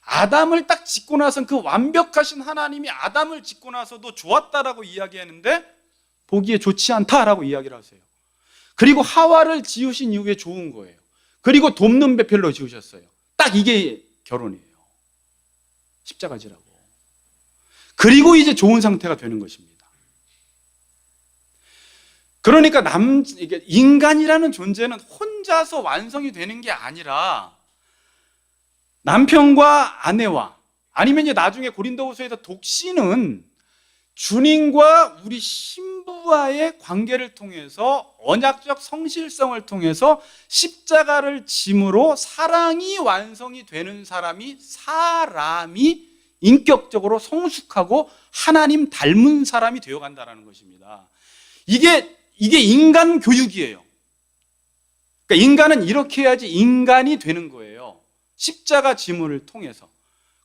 아담을 딱 짓고 나선 그 완벽하신 하나님이 아담을 짓고 나서도 좋았다라고 이야기하는데 보기에 좋지 않다라고 이야기를 하세요. 그리고 하와를 지으신 이후에 좋은 거예요. 그리고 돕는 배필로 지으셨어요. 딱 이게 결혼이에요. 십자가 지라고. 그리고 이제 좋은 상태가 되는 것입니다. 그러니까 인간이라는 존재는 혼자서 완성이 되는 게 아니라 남편과 아내와, 아니면 이제 나중에 고린도후서에서 독신은 주님과 우리 신부와의 관계를 통해서 언약적 성실성을 통해서 십자가를 짐으로 사랑이 완성이 되는 사람이 인격적으로 성숙하고 하나님 닮은 사람이 되어간다는 것입니다. 이게 인간 교육이에요. 그러니까 인간은 이렇게 해야지 인간이 되는 거예요. 십자가 짐을 통해서.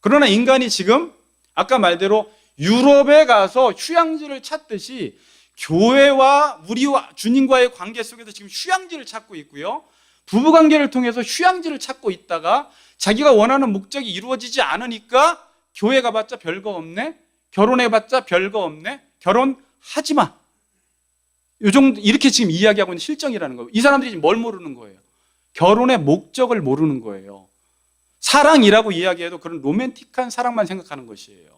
그러나 인간이 지금 아까 말대로 유럽에 가서 휴양지를 찾듯이 교회와 우리와 주님과의 관계 속에서 지금 휴양지를 찾고 있고요. 부부관계를 통해서 휴양지를 찾고 있다가 자기가 원하는 목적이 이루어지지 않으니까 교회 가봤자 별거 없네, 결혼해봤자 별거 없네, 결혼하지 마, 이 정도, 이렇게 지금 이야기하고 있는 실정이라는 거예요. 이 사람들이 지금 뭘 모르는 거예요? 결혼의 목적을 모르는 거예요. 사랑이라고 이야기해도 그런 로맨틱한 사랑만 생각하는 것이에요.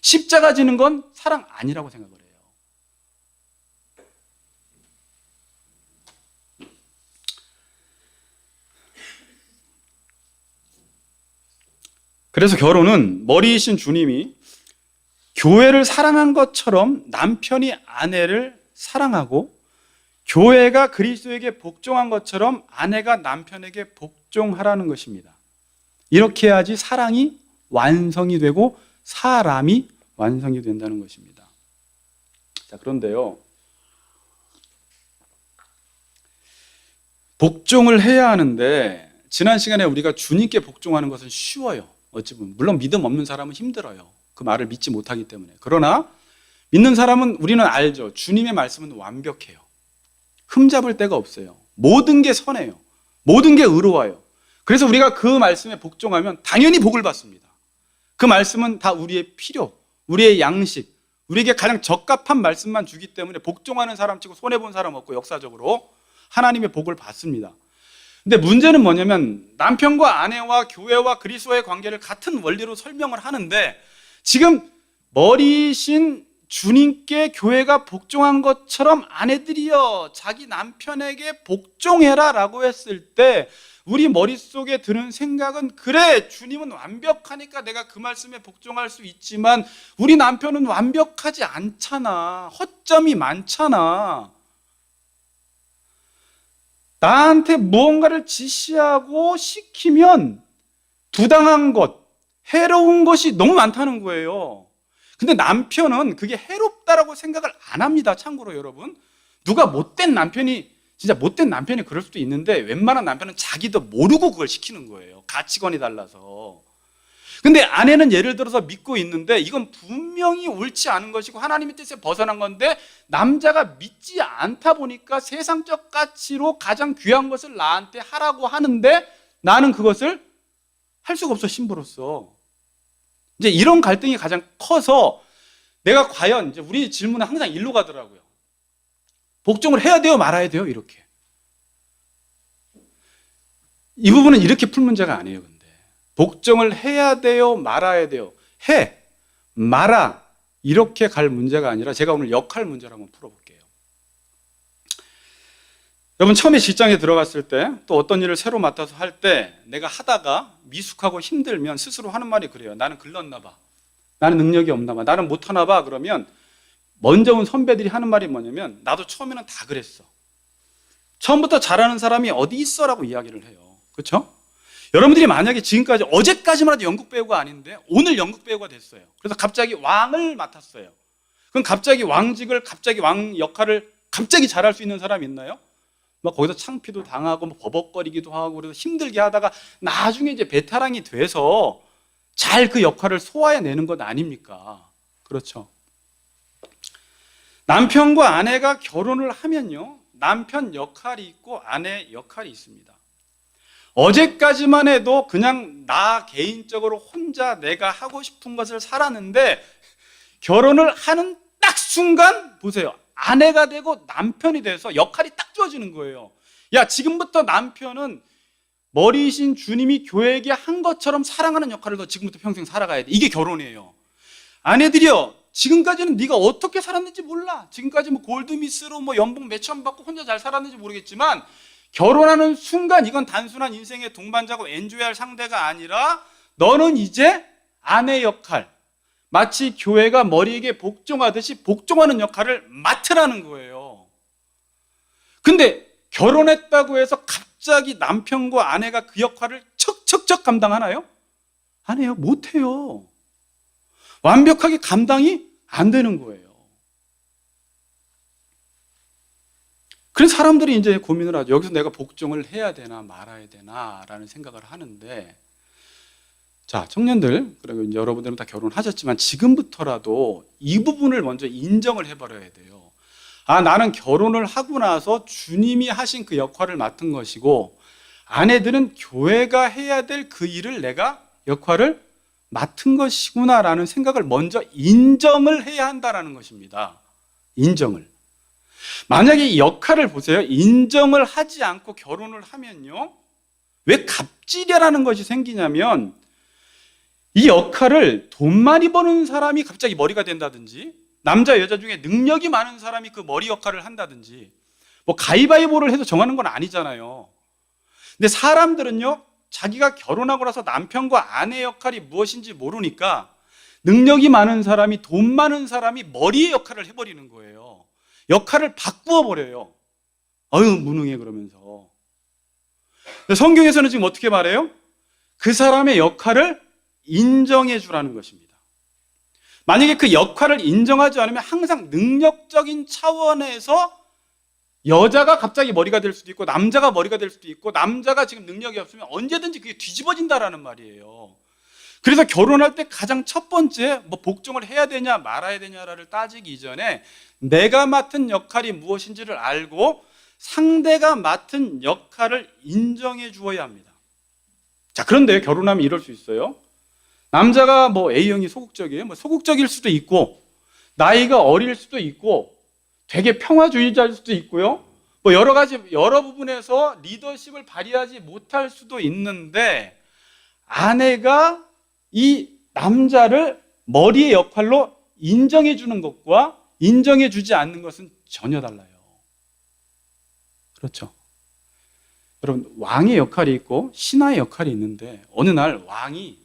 십자가 지는 건 사랑 아니라고 생각을 해요. 그래서 결혼은 머리이신 주님이 교회를 사랑한 것처럼 남편이 아내를 사랑하고, 교회가 그리스도에게 복종한 것처럼 아내가 남편에게 복종하라는 것입니다. 이렇게 해야지 사랑이 완성이 되고 사람이 완성이 된다는 것입니다. 자, 그런데요, 복종을 해야 하는데 지난 시간에 우리가 주님께 복종하는 것은 쉬워요. 어찌 보면 물론 믿음 없는 사람은 힘들어요. 그 말을 믿지 못하기 때문에. 그러나 믿는 사람은 우리는 알죠. 주님의 말씀은 완벽해요. 흠잡을 데가 없어요. 모든 게 선해요. 모든 게 의로워요. 그래서 우리가 그 말씀에 복종하면 당연히 복을 받습니다. 그 말씀은 다 우리의 필요, 우리의 양식, 우리에게 가장 적합한 말씀만 주기 때문에 복종하는 사람 치고 손해본 사람 없고 역사적으로 하나님의 복을 받습니다. 근데 문제는 뭐냐면 남편과 아내와 교회와 그리스도의 관계를 같은 원리로 설명을 하는데 지금 머리신 주님께 교회가 복종한 것처럼 아내들이여 자기 남편에게 복종해라 라고 했을 때 우리 머릿속에 드는 생각은 그래, 주님은 완벽하니까 내가 그 말씀에 복종할 수 있지만 우리 남편은 완벽하지 않잖아. 허점이 많잖아. 나한테 무언가를 지시하고 시키면 부당한 것, 해로운 것이 너무 많다는 거예요. 근데 남편은 그게 해롭다라고 생각을 안 합니다. 참고로 여러분, 누가 못된 남편이, 진짜 못된 남편이 그럴 수도 있는데 웬만한 남편은 자기도 모르고 그걸 시키는 거예요. 가치관이 달라서. 근데 아내는 예를 들어서 믿고 있는데 이건 분명히 옳지 않은 것이고 하나님의 뜻에 벗어난 건데 남자가 믿지 않다 보니까 세상적 가치로 가장 귀한 것을 나한테 하라고 하는데 나는 그것을 할 수가 없어, 신부로서. 이제 이런 갈등이 가장 커서 내가 과연, 이제 우리 질문은 항상 일로 가더라고요. 복종을 해야 돼요, 말아야 돼요? 이렇게. 이 부분은 이렇게 풀 문제가 아니에요, 근데. 복종을 해야 돼요, 말아야 돼요? 해, 말아. 이렇게 갈 문제가 아니라 제가 오늘 역할 문제를 한번 풀어볼게요. 여러분, 처음에 직장에 들어갔을 때 또 어떤 일을 새로 맡아서 할 때 내가 하다가 미숙하고 힘들면 스스로 하는 말이 그래요. 나는 글렀나 봐. 나는 능력이 없나 봐. 나는 못하나 봐. 그러면 먼저 온 선배들이 하는 말이 뭐냐면 나도 처음에는 다 그랬어. 처음부터 잘하는 사람이 어디 있어라고 이야기를 해요. 그렇죠? 여러분들이 만약에 지금까지 어제까지만 해도 연극 배우가 아닌데 오늘 연극 배우가 됐어요. 그래서 갑자기 왕을 맡았어요. 그럼 갑자기 왕직을, 갑자기 왕 역할을 갑자기 잘할 수 있는 사람이 있나요? 막 거기서 창피도 당하고 뭐 버벅거리기도 하고 그래서 힘들게 하다가 나중에 이제 베테랑이 돼서 잘 그 역할을 소화해내는 것 아닙니까? 그렇죠. 남편과 아내가 결혼을 하면요, 남편 역할이 있고 아내 역할이 있습니다. 어제까지만 해도 그냥 나 개인적으로 혼자 내가 하고 싶은 것을 살았는데 결혼을 하는 딱 순간 보세요. 아내가 되고 남편이 돼서 역할이 딱 주어지는 거예요. 야, 지금부터 남편은 머리이신 주님이 교회에게 한 것처럼 사랑하는 역할을 너 지금부터 평생 살아가야 돼. 이게 결혼이에요. 아내들이요, 지금까지는 네가 어떻게 살았는지 몰라. 지금까지 뭐 골드미스로 뭐 연봉 몇천 받고 혼자 잘 살았는지 모르겠지만 결혼하는 순간 이건 단순한 인생의 동반자고 엔조이할 상대가 아니라 너는 이제 아내 역할, 마치 교회가 머리에게 복종하듯이 복종하는 역할을 맡으라는 거예요. 근데 결혼했다고 해서 갑자기 남편과 아내가 그 역할을 척척척 감당하나요? 안 해요. 못해요. 완벽하게 감당이 안 되는 거예요. 그래서 사람들이 이제 고민을 하죠. 여기서 내가 복종을 해야 되나 말아야 되나 라는 생각을 하는데, 자, 청년들, 그리고 이제 여러분들은 다 결혼하셨지만 지금부터라도 이 부분을 먼저 인정을 해버려야 돼요. 아, 나는 결혼을 하고 나서 주님이 하신 그 역할을 맡은 것이고 아내들은 교회가 해야 될 그 일을 내가 역할을 맡은 것이구나 라는 생각을 먼저 인정을 해야 한다는 것입니다. 인정을. 만약에 이 역할을 보세요. 인정을 하지 않고 결혼을 하면요, 왜 갑질이라는 것이 생기냐면 이 역할을 돈 많이 버는 사람이 갑자기 머리가 된다든지 남자 여자 중에 능력이 많은 사람이 그 머리 역할을 한다든지 뭐 가위바위보를 해서 정하는 건 아니잖아요. 근데 사람들은요, 자기가 결혼하고 나서 남편과 아내 역할이 무엇인지 모르니까 능력이 많은 사람이, 돈 많은 사람이 머리의 역할을 해버리는 거예요. 역할을 바꾸어 버려요. 어휴, 무능해 그러면서. 성경에서는 지금 어떻게 말해요? 그 사람의 역할을 인정해 주라는 것입니다. 만약에 그 역할을 인정하지 않으면 항상 능력적인 차원에서 여자가 갑자기 머리가 될 수도 있고 남자가 머리가 될 수도 있고 남자가 지금 능력이 없으면 언제든지 그게 뒤집어진다라는 말이에요. 그래서 결혼할 때 가장 첫 번째 복종을 해야 되냐 말아야 되냐를 따지기 이전에 내가 맡은 역할이 무엇인지를 알고 상대가 맡은 역할을 인정해 주어야 합니다. 자, 그런데 결혼하면 이럴 수 있어요. 남자가 A형이 소극적이에요. 소극적일 수도 있고 나이가 어릴 수도 있고 되게 평화주의자일 수도 있고요. 여러 가지 여러 부분에서 리더십을 발휘하지 못할 수도 있는데 아내가 이 남자를 머리의 역할로 인정해 주는 것과 인정해 주지 않는 것은 전혀 달라요. 그렇죠? 여러분, 왕의 역할이 있고 신하의 역할이 있는데 어느 날 왕이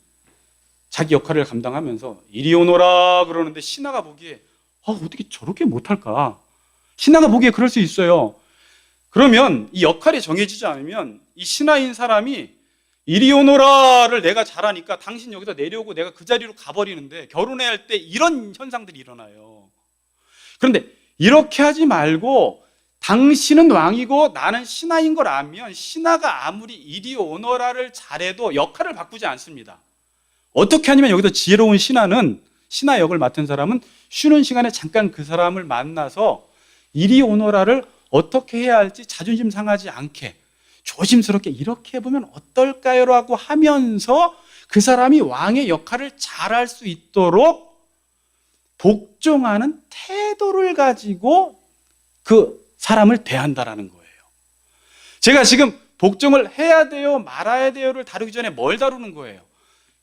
자기 역할을 감당하면서 이리 오너라 그러는데 신하가 보기에 어떻게 저렇게 못할까? 신하가 보기에 그럴 수 있어요. 그러면 이 역할이 정해지지 않으면 이 신하인 사람이 이리 오너라를 내가 잘하니까 당신 여기서 내려오고 내가 그 자리로 가버리는데 결혼해야 할 때 이런 현상들이 일어나요. 그런데 이렇게 하지 말고 당신은 왕이고 나는 신하인 걸 알면 신하가 아무리 이리 오너라를 잘해도 역할을 바꾸지 않습니다. 어떻게 하냐면 여기서 지혜로운 신하는 신하 역을 맡은 사람은 쉬는 시간에 잠깐 그 사람을 만나서 이리 오너라를 어떻게 해야 할지 자존심 상하지 않게 조심스럽게 이렇게 해보면 어떨까요? 라고 하면서 그 사람이 왕의 역할을 잘할 수 있도록 복종하는 태도를 가지고 그 사람을 대한다라는 거예요. 제가 지금 복종을 해야 돼요, 말아야 돼요를 다루기 전에 뭘 다루는 거예요?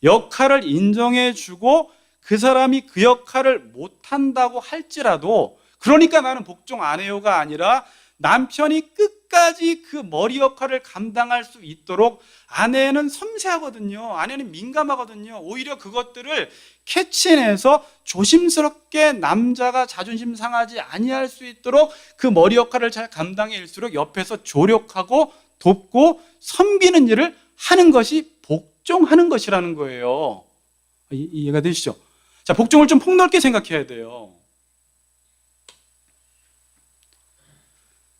역할을 인정해주고 그 사람이 그 역할을 못한다고 할지라도 그러니까 나는 복종 안 해요가 아니라 남편이 끝까지 그 머리 역할을 감당할 수 있도록 아내는 섬세하거든요. 아내는 민감하거든요. 오히려 그것들을 캐치해서 조심스럽게 남자가 자존심 상하지 아니할 수 있도록 그 머리 역할을 잘 감당해일수록 옆에서 조력하고 돕고 섬기는 일을 하는 것이 복종하는 것이라는 거예요. 이해가 되시죠? 자, 복종을 좀 폭넓게 생각해야 돼요.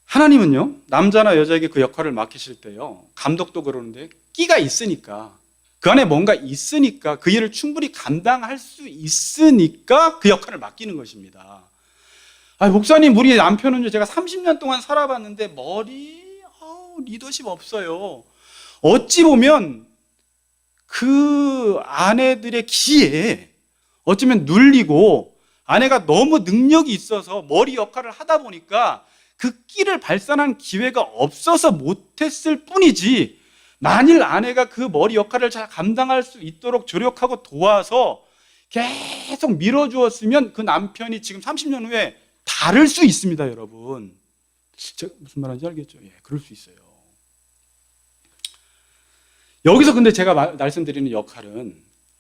하나님은요, 남자나 여자에게 그 역할을 맡기실 때요, 감독도 그러는데 끼가 있으니까, 그 안에 뭔가 있으니까 그 일을 충분히 감당할 수 있으니까 그 역할을 맡기는 것입니다. 목사님, 우리 남편은요, 제가 30년 동안 살아봤는데 리더십 없어요. 어찌 보면 그 아내들의 기에 어쩌면 눌리고 아내가 너무 능력이 있어서 머리 역할을 하다 보니까 그 끼를 발산한 기회가 없어서 못했을 뿐이지, 만일 아내가 그 머리 역할을 잘 감당할 수 있도록 조력하고 도와서 계속 밀어주었으면 그 남편이 지금 30년 후에 다를 수 있습니다, 여러분. 제가 무슨 말하는지 알겠죠? 예, 그럴 수 있어요. 여기서 근데 제가 말씀드리는 역할은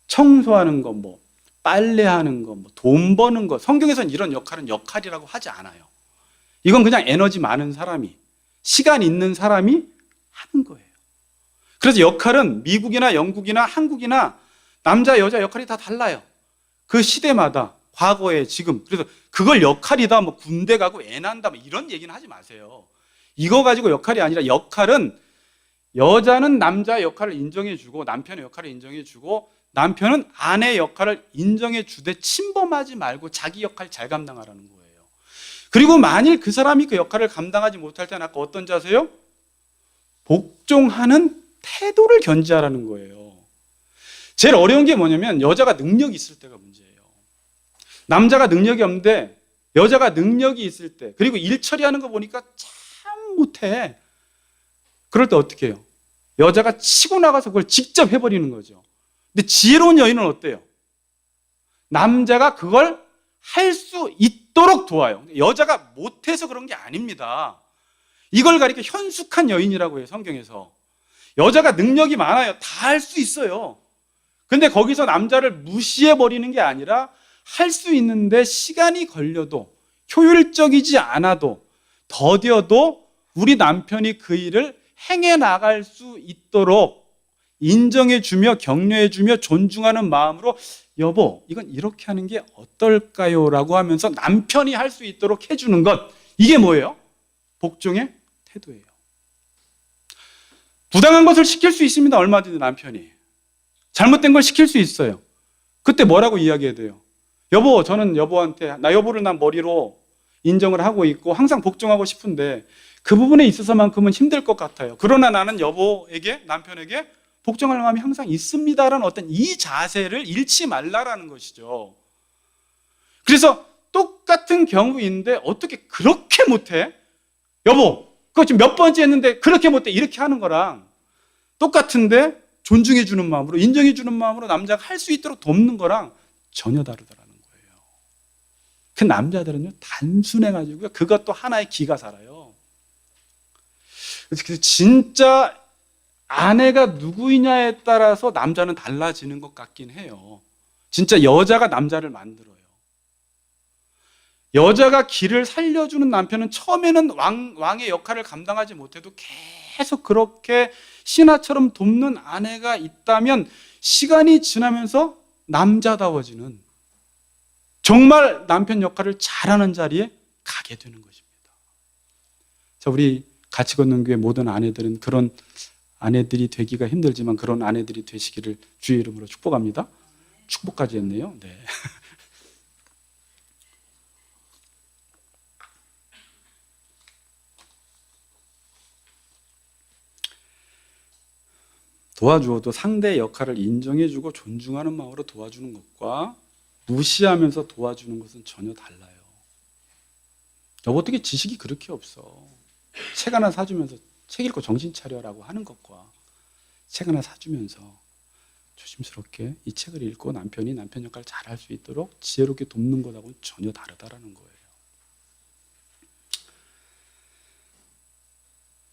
청소하는 거, 빨래하는 거, 돈 버는 거, 성경에서는 이런 역할은 역할이라고 하지 않아요. 이건 그냥 에너지 많은 사람이, 시간 있는 사람이 하는 거예요. 그래서 역할은 미국이나 영국이나 한국이나 남자, 여자 역할이 다 달라요. 그 시대마다, 과거에, 지금. 그래서 그걸 역할이다, 군대 가고 애 난다, 이런 얘기는 하지 마세요. 이거 가지고 역할이 아니라 역할은 여자는 남자의 역할을 인정해주고 남편의 역할을 인정해주고 남편은 아내의 역할을 인정해주되 침범하지 말고 자기 역할 잘 감당하라는 거예요. 그리고 만일 그 사람이 그 역할을 감당하지 못할 때는 아까 어떤 자세요? 복종하는 태도를 견지하라는 거예요. 제일 어려운 게 뭐냐면 여자가 능력이 있을 때가 문제예요. 남자가 능력이 없는데 여자가 능력이 있을 때, 그리고 일 처리하는 거 보니까 참 못해. 그럴 때 어떻게 해요? 여자가 치고 나가서 그걸 직접 해버리는 거죠. 근데 지혜로운 여인은 어때요? 남자가 그걸 할 수 있도록 도와요. 여자가 못해서 그런 게 아닙니다. 이걸 가리켜 현숙한 여인이라고 해요, 성경에서. 여자가 능력이 많아요. 다 할 수 있어요. 근데 거기서 남자를 무시해버리는 게 아니라 할 수 있는데 시간이 걸려도 효율적이지 않아도 더뎌도 우리 남편이 그 일을 행해 나갈 수 있도록 인정해주며 격려해주며 존중하는 마음으로 여보, 이건 이렇게 하는 게 어떨까요? 라고 하면서 남편이 할 수 있도록 해주는 것. 이게 뭐예요? 복종의 태도예요. 부당한 것을 시킬 수 있습니다. 얼마든지 남편이. 잘못된 걸 시킬 수 있어요. 그때 뭐라고 이야기해야 돼요? 여보, 저는 여보한테, 여보를 난 머리로 인정을 하고 있고 항상 복종하고 싶은데 그 부분에 있어서만큼은 힘들 것 같아요. 그러나 나는 여보에게, 남편에게 복종할 마음이 항상 있습니다라는 어떤 이 자세를 잃지 말라라는 것이죠. 그래서 똑같은 경우인데 어떻게 그렇게 못해? 여보, 그거 지금 몇 번째 했는데 그렇게 못해? 이렇게 하는 거랑 똑같은데 존중해 주는 마음으로, 인정해 주는 마음으로 남자가 할 수 있도록 돕는 거랑 전혀 다르더라는 거예요. 그 남자들은요, 단순해가지고요, 그것도 하나의 기가 살아요. 그래서 진짜 아내가 누구이냐에 따라서 남자는 달라지는 것 같긴 해요. 진짜 여자가 남자를 만들어요. 여자가 길을 살려주는 남편은 처음에는 왕의 역할을 감당하지 못해도 계속 그렇게 신하처럼 돕는 아내가 있다면 시간이 지나면서 남자다워지는, 정말 남편 역할을 잘하는 자리에 가게 되는 것입니다. 자, 우리 같이 걷는 교회 모든 아내들은 그런 아내들이 되기가 힘들지만 그런 아내들이 되시기를 주의 이름으로 축복합니다. 축복까지 했네요. 네. 도와주어도 상대의 역할을 인정해주고 존중하는 마음으로 도와주는 것과 무시하면서 도와주는 것은 전혀 달라요. 어떻게 지식이 그렇게 없어? 책 하나 사주면서 책 읽고 정신 차려라고 하는 것과 책 하나 사주면서 조심스럽게 이 책을 읽고 남편이 남편 역할을 잘할 수 있도록 지혜롭게 돕는 것하고는 전혀 다르다라는 거예요.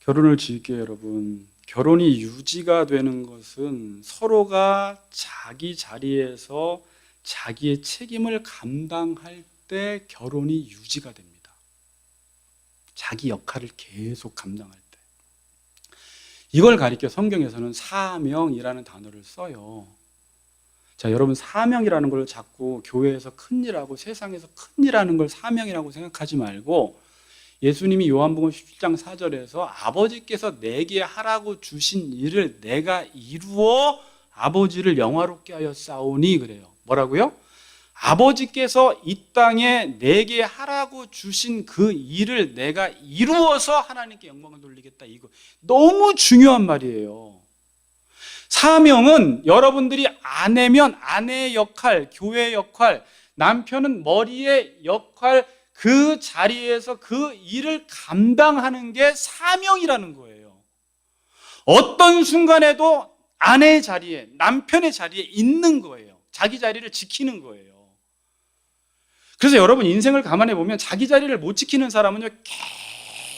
결혼을 지을게요, 여러분. 결혼이 유지가 되는 것은 서로가 자기 자리에서 자기의 책임을 감당할 때 결혼이 유지가 됩니다. 자기 역할을 계속 감당할 때. 이걸 가리켜 성경에서는 사명이라는 단어를 써요. 자, 여러분, 사명이라는 걸 자꾸 교회에서 큰일하고 세상에서 큰일하는 걸 사명이라고 생각하지 말고, 예수님이 요한복음 17장 4절에서 아버지께서 내게 하라고 주신 일을 내가 이루어 아버지를 영화롭게 하여 싸우니, 그래요. 뭐라고요? 아버지께서 이 땅에 내게 하라고 주신 그 일을 내가 이루어서 하나님께 영광을 돌리겠다. 이거 너무 중요한 말이에요. 사명은 여러분들이 아내면 아내의 역할, 교회의 역할, 남편은 머리의 역할, 그 자리에서 그 일을 감당하는 게 사명이라는 거예요. 어떤 순간에도 아내의 자리에, 남편의 자리에 있는 거예요. 자기 자리를 지키는 거예요. 그래서 여러분, 인생을 감안해 보면 자기 자리를 못 지키는 사람은요,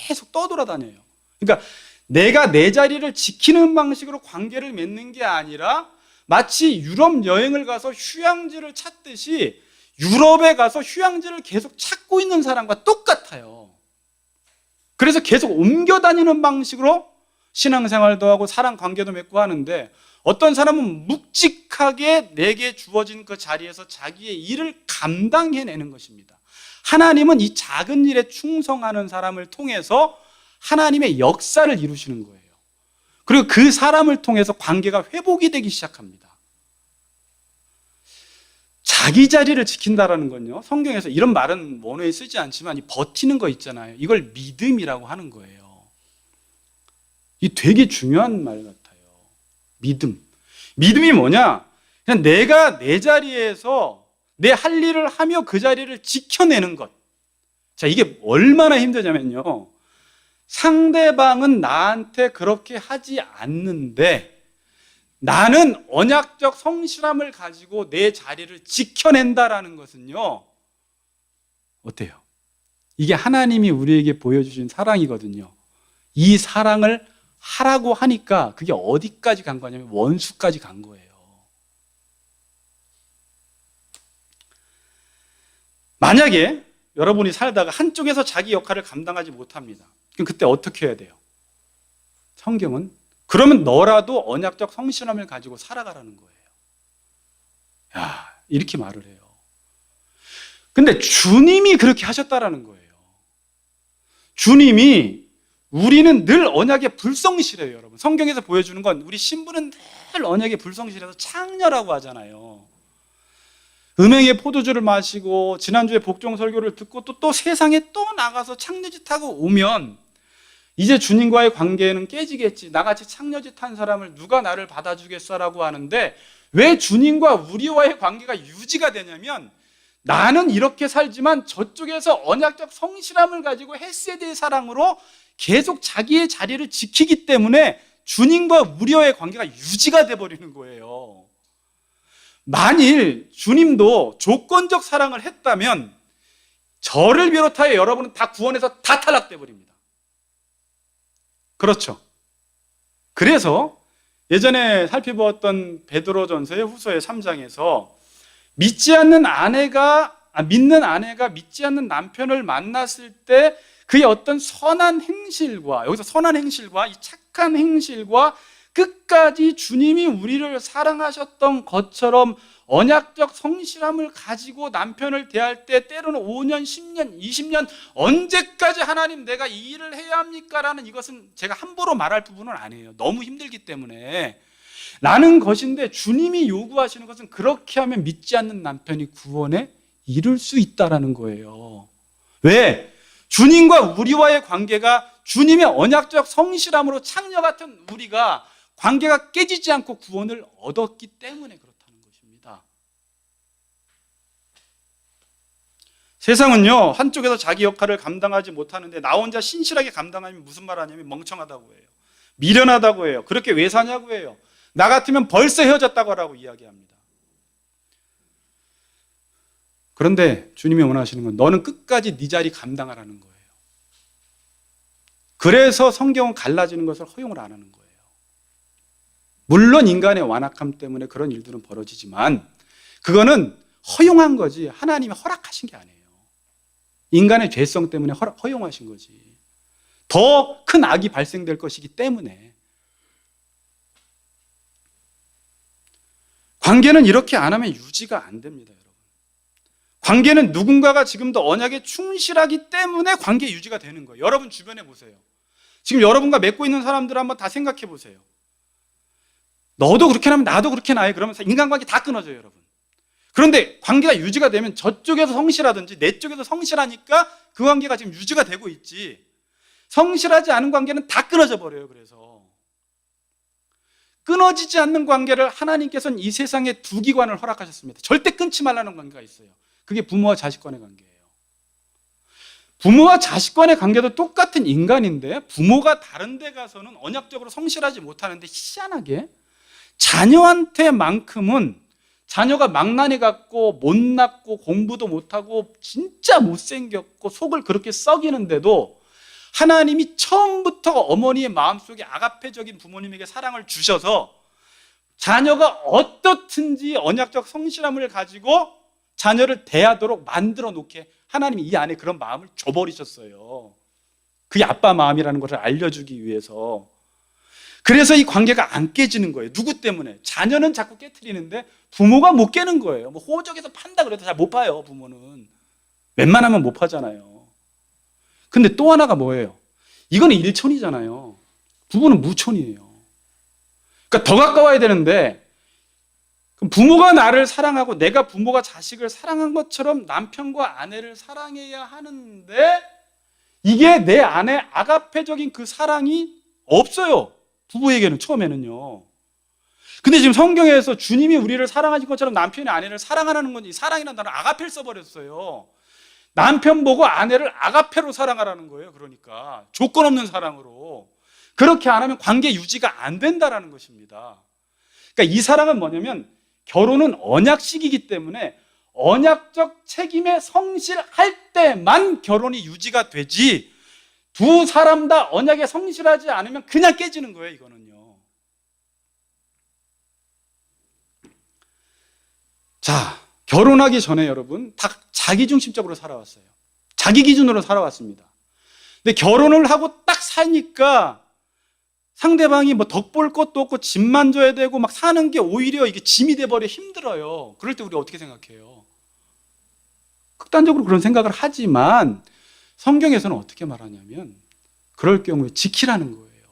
계속 떠돌아다녀요. 그러니까 내가 내 자리를 지키는 방식으로 관계를 맺는 게 아니라 마치 유럽 여행을 가서 휴양지를 찾듯이 유럽에 가서 휴양지를 계속 찾고 있는 사람과 똑같아요. 그래서 계속 옮겨 다니는 방식으로 신앙생활도 하고 사랑 관계도 맺고 하는데, 어떤 사람은 묵직하게 내게 주어진 그 자리에서 자기의 일을 감당해내는 것입니다. 하나님은 이 작은 일에 충성하는 사람을 통해서 하나님의 역사를 이루시는 거예요. 그리고 그 사람을 통해서 관계가 회복이 되기 시작합니다. 자기 자리를 지킨다라는 건요, 성경에서 이런 말은 원어에 쓰지 않지만 이 버티는 거 있잖아요. 이걸 믿음이라고 하는 거예요. 이 되게 중요한 말 같아요. 믿음. 믿음이 뭐냐? 그냥 내가 내 자리에서 내 할 일을 하며 그 자리를 지켜내는 것. 자, 이게 얼마나 힘드냐면요, 상대방은 나한테 그렇게 하지 않는데 나는 언약적 성실함을 가지고 내 자리를 지켜낸다라는 것은요, 어때요? 이게 하나님이 우리에게 보여주신 사랑이거든요. 이 사랑을 하라고 하니까 그게 어디까지 간 거냐면 원수까지 간 거예요. 만약에 여러분이 살다가 한쪽에서 자기 역할을 감당하지 못합니다. 그럼 그때 어떻게 해야 돼요? 성경은 그러면 너라도 언약적 성실함을 가지고 살아가라는 거예요. 야, 이렇게 말을 해요. 근데 주님이 그렇게 하셨다라는 거예요. 주님이 우리는 늘 언약에 불성실해요, 여러분. 성경에서 보여주는 건 우리 신부는 늘 언약에 불성실해서 창녀라고 하잖아요. 음행의 포도주를 마시고 지난주에 복종 설교를 듣고 또 세상에 또 나가서 창녀짓하고 오면 이제 주님과의 관계는 깨지겠지. 나같이 창녀짓한 사람을 누가 나를 받아주겠어라고 하는데 왜 주님과 우리와의 관계가 유지가 되냐면 나는 이렇게 살지만 저쪽에서 언약적 성실함을 가지고 헤세드의 사랑으로 계속 자기의 자리를 지키기 때문에 주님과 우리와의 관계가 유지가 돼버리는 거예요. 만일 주님도 조건적 사랑을 했다면 저를 비롯하여 여러분은 다 구원에서 다 탈락돼 버립니다. 그렇죠. 그래서 예전에 살펴보았던 베드로전서의 후서의 3장에서 믿는 아내가 믿지 않는 남편을 만났을 때 그의 어떤 선한 행실과, 여기서 선한 행실과 이 착한 행실과 끝까지 주님이 우리를 사랑하셨던 것처럼 언약적 성실함을 가지고 남편을 대할 때 때로는 5년, 10년, 20년 언제까지 하나님 내가 이 일을 해야 합니까? 라는 이것은 제가 함부로 말할 부분은 아니에요. 너무 힘들기 때문에 라는 것인데 주님이 요구하시는 것은 그렇게 하면 믿지 않는 남편이 구원에 이를 수 있다라는 거예요. 왜? 주님과 우리와의 관계가 주님의 언약적 성실함으로 창녀 같은 우리가 관계가 깨지지 않고 구원을 얻었기 때문에 그렇다는 것입니다. 세상은요, 한쪽에서 자기 역할을 감당하지 못하는데 나 혼자 신실하게 감당하면 무슨 말 하냐면 멍청하다고 해요. 미련하다고 해요. 그렇게 왜 사냐고 해요. 나 같으면 벌써 헤어졌다고 하라고 이야기합니다. 그런데 주님이 원하시는 건 너는 끝까지 네 자리 감당하라는 거예요. 그래서 성경은 갈라지는 것을 허용을 안 하는 거예요. 물론 인간의 완악함 때문에 그런 일들은 벌어지지만 그거는 허용한 거지 하나님이 허락하신 게 아니에요. 인간의 죄성 때문에 허용하신 거지. 더 큰 악이 발생될 것이기 때문에. 관계는 이렇게 안 하면 유지가 안 됩니다, 여러분. 관계는 누군가가 지금도 언약에 충실하기 때문에 관계 유지가 되는 거예요. 여러분 주변에 보세요. 지금 여러분과 맺고 있는 사람들 한번 다 생각해 보세요. 너도 그렇게 하면 나도 그렇게 나해. 그러면서 인간관계 다 끊어져요, 여러분. 그런데 관계가 유지가 되면 저쪽에서 성실하든지 내 쪽에서 성실하니까 그 관계가 지금 유지가 되고 있지. 성실하지 않은 관계는 다 끊어져 버려요. 그래서 끊어지지 않는 관계를 하나님께서는 이 세상에 두 기관을 허락하셨습니다. 절대 끊지 말라는 관계가 있어요. 그게 부모와 자식 간의 관계예요. 부모와 자식 간의 관계도 똑같은 인간인데 부모가 다른 데 가서는 언약적으로 성실하지 못하는데 희한하게 자녀한테만큼은 자녀가 망나니 같고 못났고 공부도 못하고 진짜 못생겼고 속을 그렇게 썩이는데도 하나님이 처음부터 어머니의 마음속에 아가페적인 부모님에게 사랑을 주셔서 자녀가 어떻든지 언약적 성실함을 가지고 자녀를 대하도록 만들어 놓게 하나님이 이 안에 그런 마음을 줘버리셨어요. 그게 아빠 마음이라는 것을 알려주기 위해서. 그래서 이 관계가 안 깨지는 거예요. 누구 때문에? 자녀는 자꾸 깨트리는데 부모가 못 깨는 거예요. 뭐 호적에서 판다 그래도 잘 못 파요. 부모는 웬만하면 못 파잖아요. 근데 또 하나가 뭐예요? 이거는 일천이잖아요. 부부는 무천이에요. 그러니까 더 가까워야 되는데 그럼 부모가 나를 사랑하고 내가 부모가 자식을 사랑한 것처럼 남편과 아내를 사랑해야 하는데 이게 내 안에 아가페적인 그 사랑이 없어요. 부부에게는 처음에는요. 근데 지금 성경에서 주님이 우리를 사랑하신 것처럼 남편이 아내를 사랑하라는 건지 사랑이라는 단어를 아가페를 써버렸어요. 남편 보고 아내를 아가페로 사랑하라는 거예요. 그러니까 조건 없는 사랑으로. 그렇게 안 하면 관계 유지가 안 된다라는 것입니다. 그러니까 이 사랑은 뭐냐면 결혼은 언약식이기 때문에 언약적 책임에 성실할 때만 결혼이 유지가 되지 두 사람 다 언약에 성실하지 않으면 그냥 깨지는 거예요. 이거는요. 자, 결혼하기 전에 여러분 다 자기중심적으로 살아왔어요. 자기 기준으로 살아왔습니다. 근데 결혼을 하고 딱 사니까 상대방이 뭐 덕볼 것도 없고 짐만 져야 되고 막 사는 게 오히려 이게 짐이 돼버려 힘들어요. 그럴 때 우리가 어떻게 생각해요? 극단적으로 그런 생각을 하지만 성경에서는 어떻게 말하냐면 그럴 경우에 지키라는 거예요.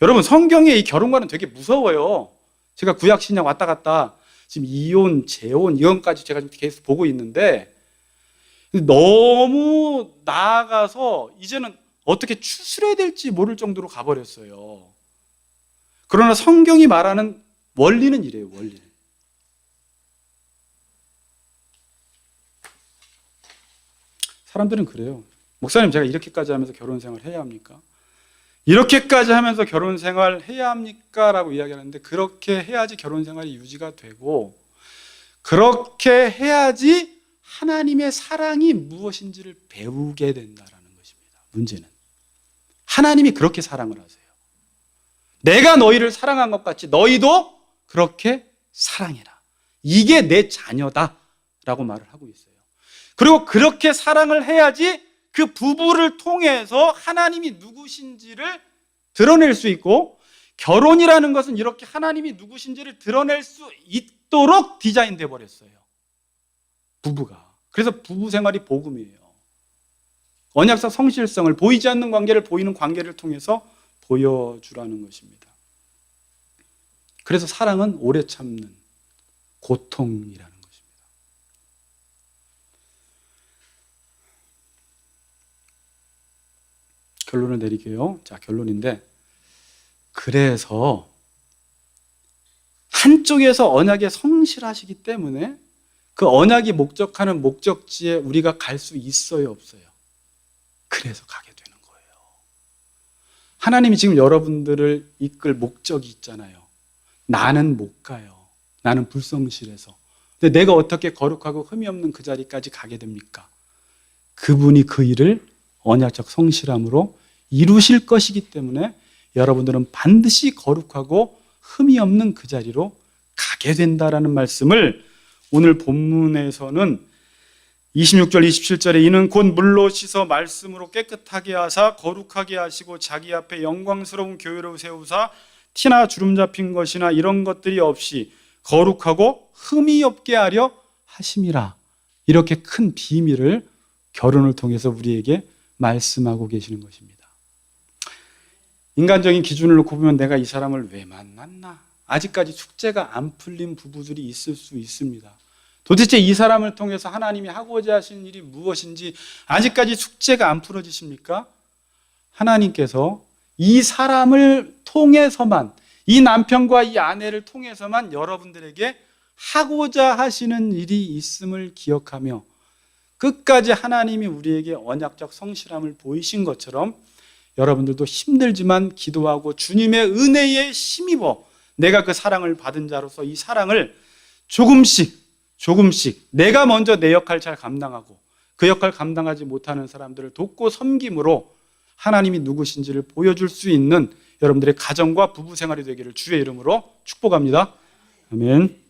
여러분, 성경의 이 결혼관은 되게 무서워요. 제가 구약 신약 왔다 갔다 지금 이혼, 재혼 이혼까지 제가 지금 계속 보고 있는데 너무 나아가서 이제는 어떻게 추스려야 될지 모를 정도로 가버렸어요. 그러나 성경이 말하는 원리는 이래요. 원리는. 사람들은 그래요. 목사님, 제가 이렇게까지 하면서 결혼 생활 해야 합니까? 이렇게까지 하면서 결혼 생활 해야 합니까? 라고 이야기하는데 그렇게 해야지 결혼 생활이 유지가 되고 그렇게 해야지 하나님의 사랑이 무엇인지를 배우게 된다라는 것입니다. 문제는 하나님이 그렇게 사랑을 하세요. 내가 너희를 사랑한 것 같이 너희도 그렇게 사랑해라. 이게 내 자녀다 라고 말을 하고 있어요. 그리고 그렇게 사랑을 해야지 그 부부를 통해서 하나님이 누구신지를 드러낼 수 있고 결혼이라는 것은 이렇게 하나님이 누구신지를 드러낼 수 있도록 디자인돼 버렸어요. 부부가. 그래서 부부 생활이 복음이에요. 언약상 성실성을 보이지 않는 관계를 보이는 관계를 통해서 보여주라는 것입니다. 그래서 사랑은 오래 참는 고통이라는 것입니다. 결론을 내릴게요. 자, 결론인데 그래서 한쪽에서 언약에 성실하시기 때문에 그 언약이 목적하는 목적지에 우리가 갈 수 있어요, 없어요? 그래서 가게 되는 거예요. 하나님이 지금 여러분들을 이끌 목적이 있잖아요. 나는 못 가요. 나는 불성실해서. 근데 내가 어떻게 거룩하고 흠이 없는 그 자리까지 가게 됩니까? 그분이 그 일을 언약적 성실함으로 이루실 것이기 때문에 여러분들은 반드시 거룩하고 흠이 없는 그 자리로 가게 된다라는 말씀을 오늘 본문에서는 26절 27절에 이는 곧 물로 씻어 말씀으로 깨끗하게 하사 거룩하게 하시고 자기 앞에 영광스러운 교회로 세우사 티나 주름 잡힌 것이나 이런 것들이 없이 거룩하고 흠이 없게 하려 하심이라. 이렇게 큰 비밀을 결혼을 통해서 우리에게 말씀하고 계시는 것입니다. 인간적인 기준을 놓고 보면 내가 이 사람을 왜 만났나? 아직까지 숙제가 안 풀린 부부들이 있을 수 있습니다. 도대체 이 사람을 통해서 하나님이 하고자 하시는 일이 무엇인지 아직까지 숙제가 안 풀어지십니까? 하나님께서 이 사람을 통해서만, 이 남편과 이 아내를 통해서만 여러분들에게 하고자 하시는 일이 있음을 기억하며 끝까지 하나님이 우리에게 언약적 성실함을 보이신 것처럼 여러분들도 힘들지만 기도하고 주님의 은혜에 힘입어 내가 그 사랑을 받은 자로서 이 사랑을 조금씩 내가 먼저 내 역할 잘 감당하고 그 역할 감당하지 못하는 사람들을 돕고 섬김으로 하나님이 누구신지를 보여줄 수 있는 여러분들의 가정과 부부 생활이 되기를 주의 이름으로 축복합니다. 아멘.